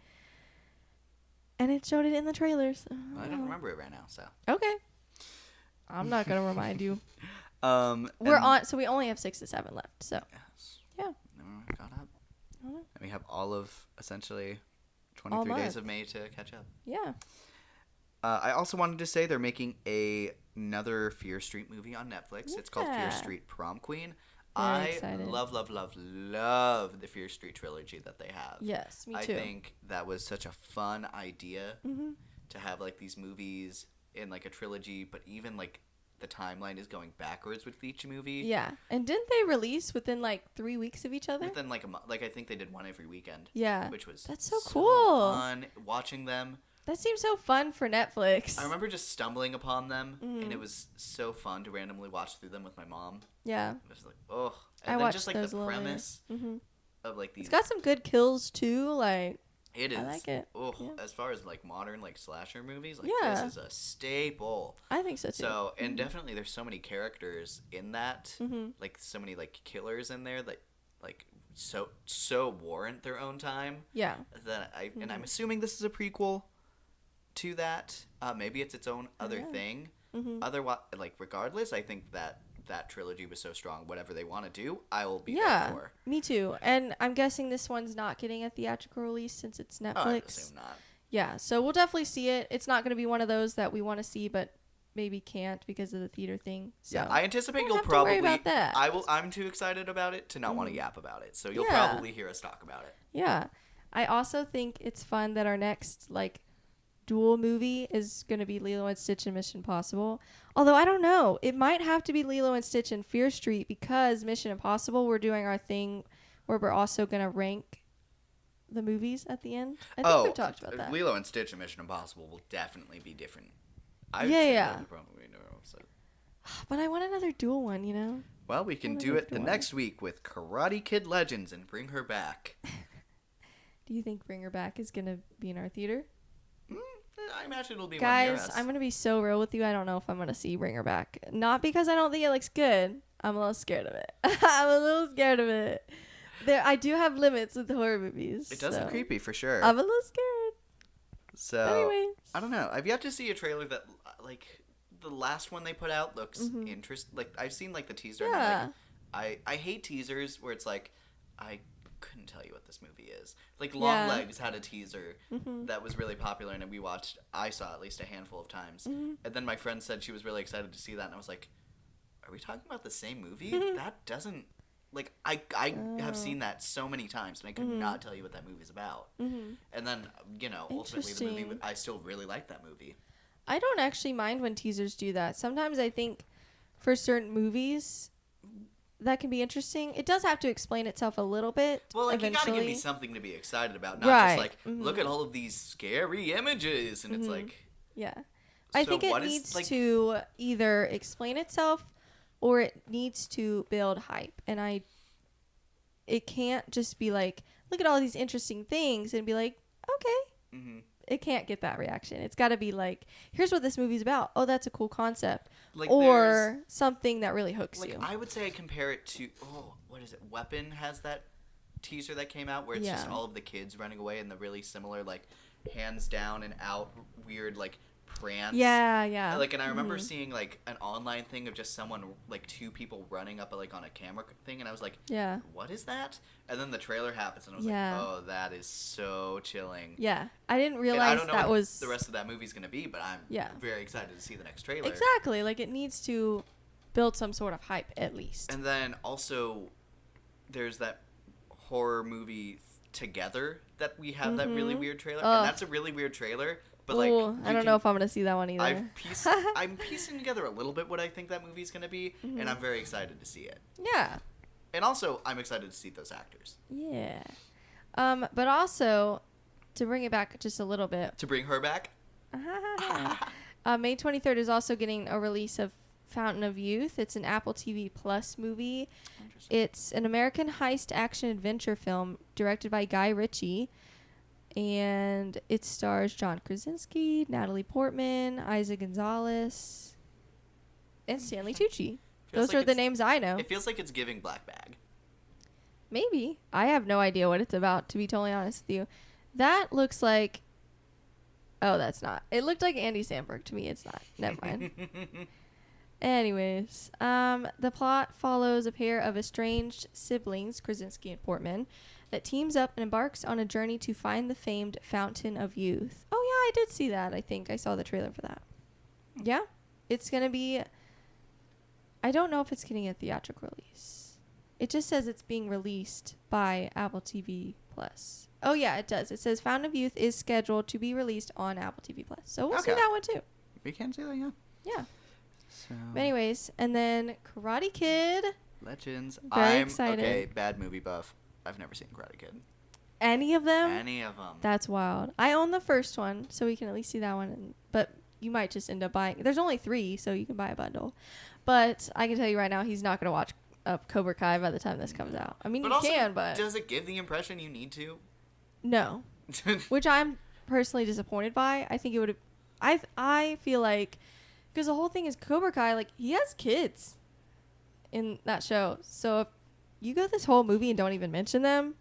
And it showed it in the trailers. So Well, I don't remember it right now, so. Okay. I'm not going to remind you. We're So we only have 6 to 7 left, so. Yes. Yeah. Then we're caught up. Mhm. And we have all of, essentially, All 23 days month. of May to catch up. Yeah. I also wanted to say they're making another Fear Street movie on Netflix. It's called Fear Yeah. Street Prom Queen. Very I excited. love the Fear Street trilogy that they have. Yes, me I too. think that was such a fun idea Mm-hmm. to have like these movies in like a trilogy, but even like the timeline is going backwards with each movie. Yeah. And didn't they release within like 3 weeks of each other? Within like a month, like I think they did one every weekend. Yeah. Which was That's so cool. fun watching them. That seems so fun for Netflix. I remember just stumbling upon them, and Mm-hmm. it was so fun to randomly watch through them with my mom. Yeah. It was like, oh, I and then watched just like those a the little later. premise Mm-hmm. of like these. It's got some good kills too. Like, It is. I like it. Oh, Yeah. as far as like modern like slasher movies, like Yeah. this is a staple. I think so too. So and definitely there's so many characters in that, Mhm. like so many like killers in there that like so warrant their own time. Yeah. That and Mm-hmm. I'm assuming this is a prequel to that. Maybe it's its own other thing. Mm-hmm. Otherwise, like regardless, I think that trilogy was so strong. Whatever they want to do, I will be Yeah. there for. Me too. And I'm guessing this one's not getting a theatrical release since it's Netflix. Oh, I assume not. Yeah. So we'll definitely see it. It's not going to be one of those that we want to see, but maybe can't because of the theater thing. So. Yeah, I anticipate Don't you'll have to probably. worry about that. I'm too excited about it to not want to yap about it. So you'll Yeah. probably hear us talk about it. Yeah. I also think it's fun that our next like dual movie is going to be Lilo and Stitch and Mission Impossible. Although I don't know, it might have to be Lilo and Stitch and Fear Street because Mission Impossible we're doing our thing where we're also going to rank the movies at the end. I think we've talked about that. Lilo and Stitch and Mission Impossible will definitely be different. I would Yeah, say yeah. that would probably be no episode. But I want another dual one, you know. Well, we can What do is it the the one? next week with Karate Kid Legends and bring her back. Do you think Bring Her Back is going to be in our theater? I imagine it'll be one near Guys, us. I'm going to be so real with you. I don't know if I'm going to see Bring Her Back. Not because I don't think it looks good. I'm a little scared of it. I'm a little scared of it. I do have limits with horror movies. It does so look creepy for sure. I'm a little scared. So Anyways. I don't know. I've yet to see a trailer that like the last one they put out looks interesting. Like I've seen like the teaser. And Yeah. I'm like, I hate teasers where it's like I couldn't tell you what this movie is. Like Long Yeah. Legs had a teaser that was really popular and I saw at least a handful of times. And then my friend said she was really excited to see that and I was like, are we talking about the same movie? That doesn't like I have seen that so many times and I could not tell you what that movie's about. And then ultimately the movie Interesting. I still really like that movie. I don't actually mind when teasers do that. Sometimes I think for certain movies that can be interesting. It does have to explain itself a little bit. Well, like eventually. you gotta give me something to be excited about, not Right. just like look at all of these scary images, and it's like Yeah. I So think it what is, needs like- to either explain itself or it needs to build hype. And it can't just be like, look at all these interesting things and be like, okay. It can't get that reaction. It's got to be like, here's what this movie's about. Oh, that's a cool concept. Like, or something that really hooks like you. I would say I compare it to what is it? Weapon has that teaser that came out where it's just Yeah. all of the kids running away and the really similar like hands down and out weird like prance. Yeah. Like, and I remember seeing like an online thing of just someone like two people running up like on a camera thing, and I was like, Yeah. what is that? And then the trailer happens, and I was Yeah. like, oh, that is so chilling. Yeah. I didn't And realize I don't know that what was the rest of that movie's gonna be, but I'm Yeah. very excited to see the next trailer. Exactly. Like it needs to build some sort of hype at least. And then also, there's that horror movie Together that we have that really weird trailer, Ugh. and that's a really weird trailer. But like, Ooh, I don't know if I'm gonna see that one either. I'm piecing together a little bit what I think that movie's gonna be, and I'm very excited to see it. Yeah. And also, I'm excited to see those actors. Yeah. But also, to bring it back just a little bit, To bring her back, May 23rd is also getting a release of Fountain of Youth. It's an Apple TV Plus movie. It's an American heist action adventure film directed by Guy Ritchie. And it stars John Krasinski, Natalie Portman, Isa Gonzalez, and Stanley Tucci. Those are the names I know. It feels like it's giving Black Bag. Maybe. I have no idea what it's about, to be totally honest with you. That looks like... Oh, that's not. It looked like Andy Samberg to me. It's not. Never mind. Anyways, the plot follows a pair of estranged siblings, Krasinski and Portman, that teams up and embarks on a journey to find the famed Fountain of Youth. Oh, yeah, I did see that. I think I saw the trailer for that. Yeah, it's going to be... I don't know if it's getting a theatrical release. It just says it's being released by Apple TV+. Oh, yeah, it does. It says Fountain of Youth is scheduled to be released on Apple TV+. So we'll see that one, too. We can see that, yeah. Yeah. So. But anyways, and then Karate Kid. Legends. Very excited. Okay, bad movie buff. I've never seen Karate Kid. Any of them? Any of them. That's wild. I own the first one, so we can at least see that one. But you might just end up buying... There's only 3, so you can buy a bundle. But I can tell you right now, he's not going to watch Cobra Kai by the time this comes out. I mean, but you can, but... Does it give the impression you need to? No. Which I'm personally disappointed by. I think it would have... I feel like... Because the whole thing is Cobra Kai, like, he has kids in that show. So if you go this whole movie and don't even mention them,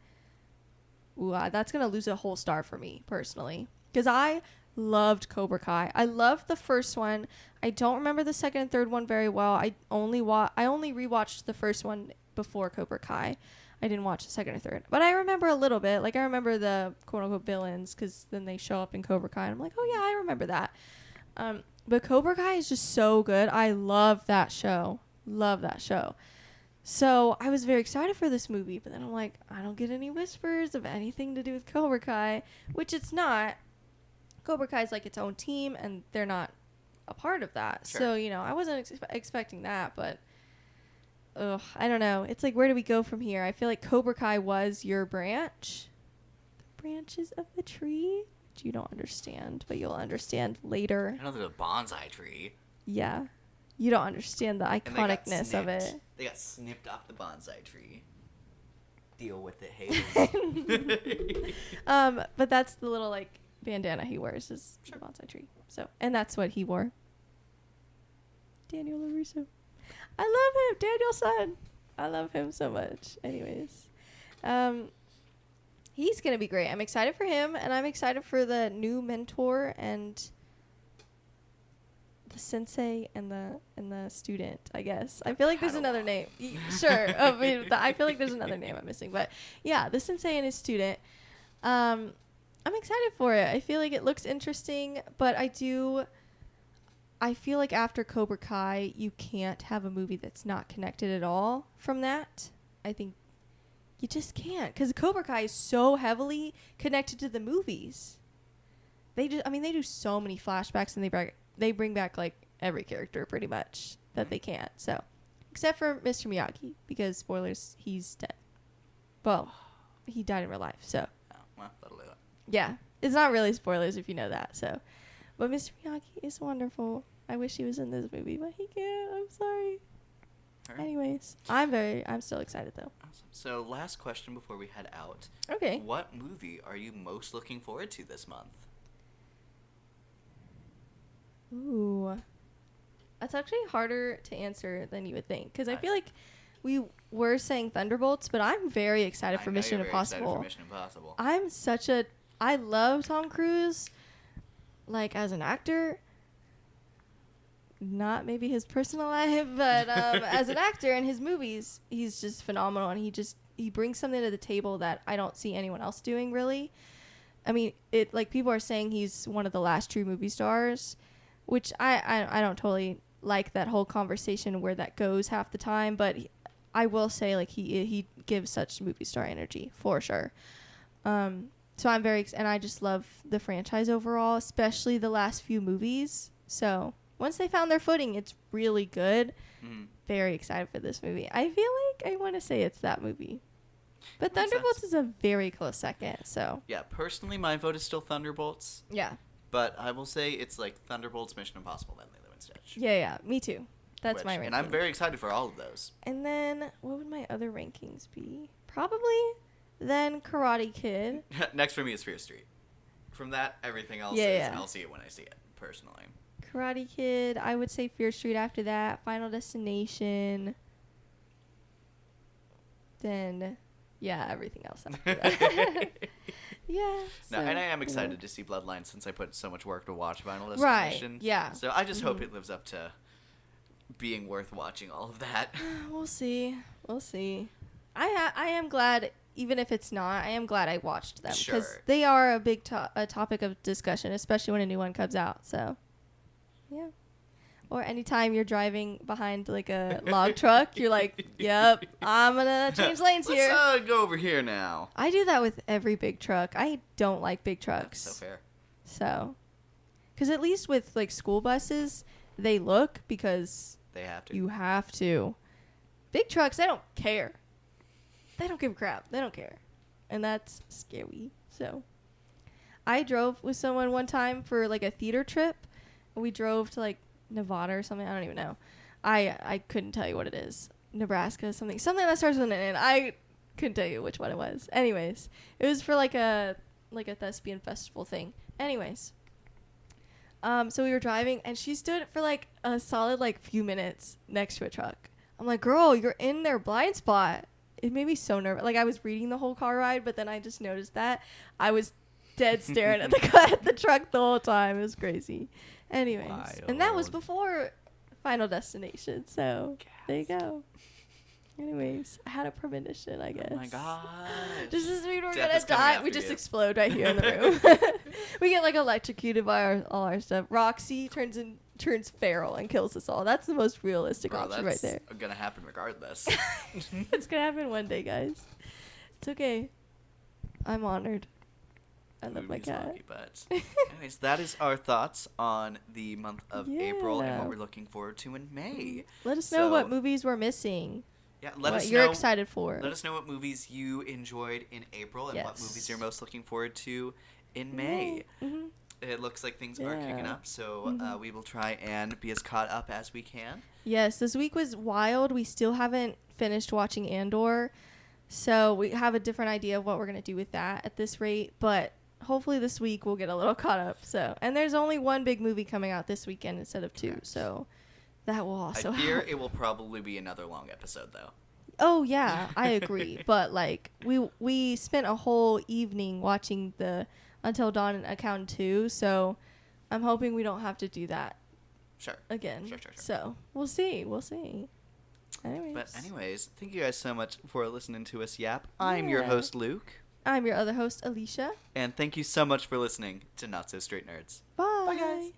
that's going to lose a whole star for me, personally. Because I loved Cobra Kai. I loved the first one. I don't remember the second and third one very well. I only rewatched the first one before Cobra Kai. I didn't watch the second or third. But I remember a little bit. Like, I remember the quote-unquote villains, because then they show up in Cobra Kai. And I'm like, oh, yeah, I remember that. But Cobra Kai is just so good. I love that show. Love that show. So I was very excited for this movie. But then I'm like, I don't get any whispers of anything to do with Cobra Kai. Which it's not. Cobra Kai is like its own team. And they're not a part of that. Sure. So, you know, I wasn't expecting that. But, I don't know. It's like, where do we go from here? I feel like Cobra Kai was your branch. The branches of the tree. You don't understand, but you'll understand later. I know there's a bonsai tree. Yeah. You don't understand the iconicness of it. They got snipped off the bonsai tree. Deal with it, haters. But that's the little, like, bandana he wears is the bonsai tree. So, and that's what he wore. Daniel LaRusso. I love him. Daniel's son. I love him so much. Anyways. He's going to be great. I'm excited for him, and I'm excited for the new mentor and the sensei and the student, I guess. I feel like there's another name. Sure. I feel like there's another name I'm missing. But, yeah, the sensei and his student. I'm excited for it. I feel like it looks interesting, but I feel like after Cobra Kai, you can't have a movie that's not connected at all from that. I think you just can't, because Cobra Kai is so heavily connected to the movies. They do so many flashbacks, and they bring back like every character pretty much that they can. So, except for Mr. Miyagi, because spoilers, he's dead. Well, he died in real life. So. Oh, well, that'll do it. Yeah, it's not really spoilers if you know that. So, but Mr. Miyagi is wonderful. I wish he was in this movie, but he can't. I'm sorry. Right. Anyways, I'm still excited though. Awesome. So last question before we head out. Okay. What movie are you most looking forward to this month? Ooh. That's actually harder to answer than you would think. Because I feel like we were saying Thunderbolts, but I'm very excited for Mission Impossible. I love Tom Cruise, like, as an actor. Not maybe his personal life, but as an actor in his movies, he's just phenomenal, and he brings something to the table that I don't see anyone else doing, really. I mean, people are saying he's one of the last true movie stars, which I don't totally like that whole conversation where that goes half the time, but I will say, like, he gives such movie star energy for sure. So I'm and I just love the franchise overall, especially the last few movies. So once they found their footing, it's really good. Very excited for this movie. I feel like I want to say it's that movie. But Thunderbolts is a very close second, so. Yeah, personally, my vote is still Thunderbolts. Yeah. But I will say it's like Thunderbolts, Mission Impossible, then Lilo and Stitch. Yeah, me too. That's my ranking. And I'm very excited for all of those. And then, what would my other rankings be? Probably then Karate Kid. Next for me is Fear Street. From that, everything else yeah. I'll see it when I see it, personally. Karate Kid. I would say Fear Street after that. Final Destination. Then, yeah, everything else after that. Yeah. No, so, and I am you excited know. to see Bloodline since I put so much work to watch Final Right, Destination. yeah. So I just hope it lives up to being worth watching all of that. We'll see. We'll see. I am glad, even if it's not, I am glad I watched them. Because Sure. they are a big a topic of discussion, especially when a new one comes out. So, yeah. Or anytime you're driving behind like a log truck, you're like, yep, I'm going to change lanes here. Let's go over here now. I do that with every big truck. I don't like big trucks. That's so fair. So, because at least with like school buses, they look because They have to. you have to. Big trucks, they don't care. They don't give a crap. They don't care. And that's scary. So, I drove with someone one time for like a theater trip. We drove to like Nevada or something. I don't even know. I couldn't tell you what it is. Nebraska, something that starts with an N. I couldn't tell you which one it was. Anyways, it was for like a thespian festival thing. Anyways, so we were driving and she stood for like a solid like few minutes next to a truck. I'm like, girl, you're in their blind spot. It made me so nervous. Like I was reading the whole car ride, but then I just noticed that I was dead staring at the truck the whole time. It was crazy. Anyways, and that was Wild. before Final Destination. So there you go. Anyways, I had a premonition, I guess. Oh my gosh. Does this mean we're Death gonna is coming die? after We just you. explode right here in the room. We get like electrocuted by all our stuff. Roxy turns feral and kills us all. That's the most realistic Bro, option that's right there. gonna happen regardless. It's gonna happen one day, guys. It's okay. I'm honored. I love my Movies cat. love you, but anyways, that is our thoughts on the month of April and what Yeah. we're looking forward to in May. Let us know what So- movies we're missing. Yeah, let what us you're know. excited for. Let us know what movies you enjoyed in April and what Yes. movies you're most looking forward to in May. Mm-hmm. It looks like things are kicking Yeah. up, so we will try and be as caught up as we can. Yes, this week was wild. We still haven't finished watching Andor, so we have a different idea of what we're gonna do with that at this rate. But hopefully this week we'll get a little caught up. So, and there's only one big movie coming out this weekend instead of two, Correct. so that will also I fear help. it will probably be another long episode, though. Oh yeah, I agree. But like we spent a whole evening watching the Until Dawn account 2, so I'm hoping we don't have to do that Sure. again. Sure. So we'll see. We'll see. Anyways. But anyways, thank you guys so much for listening to us yap. I'm your Yeah. host, Luke. I'm your other host, Alicia. And thank you so much for listening to Not So Straight Nerds. Bye. Bye, guys.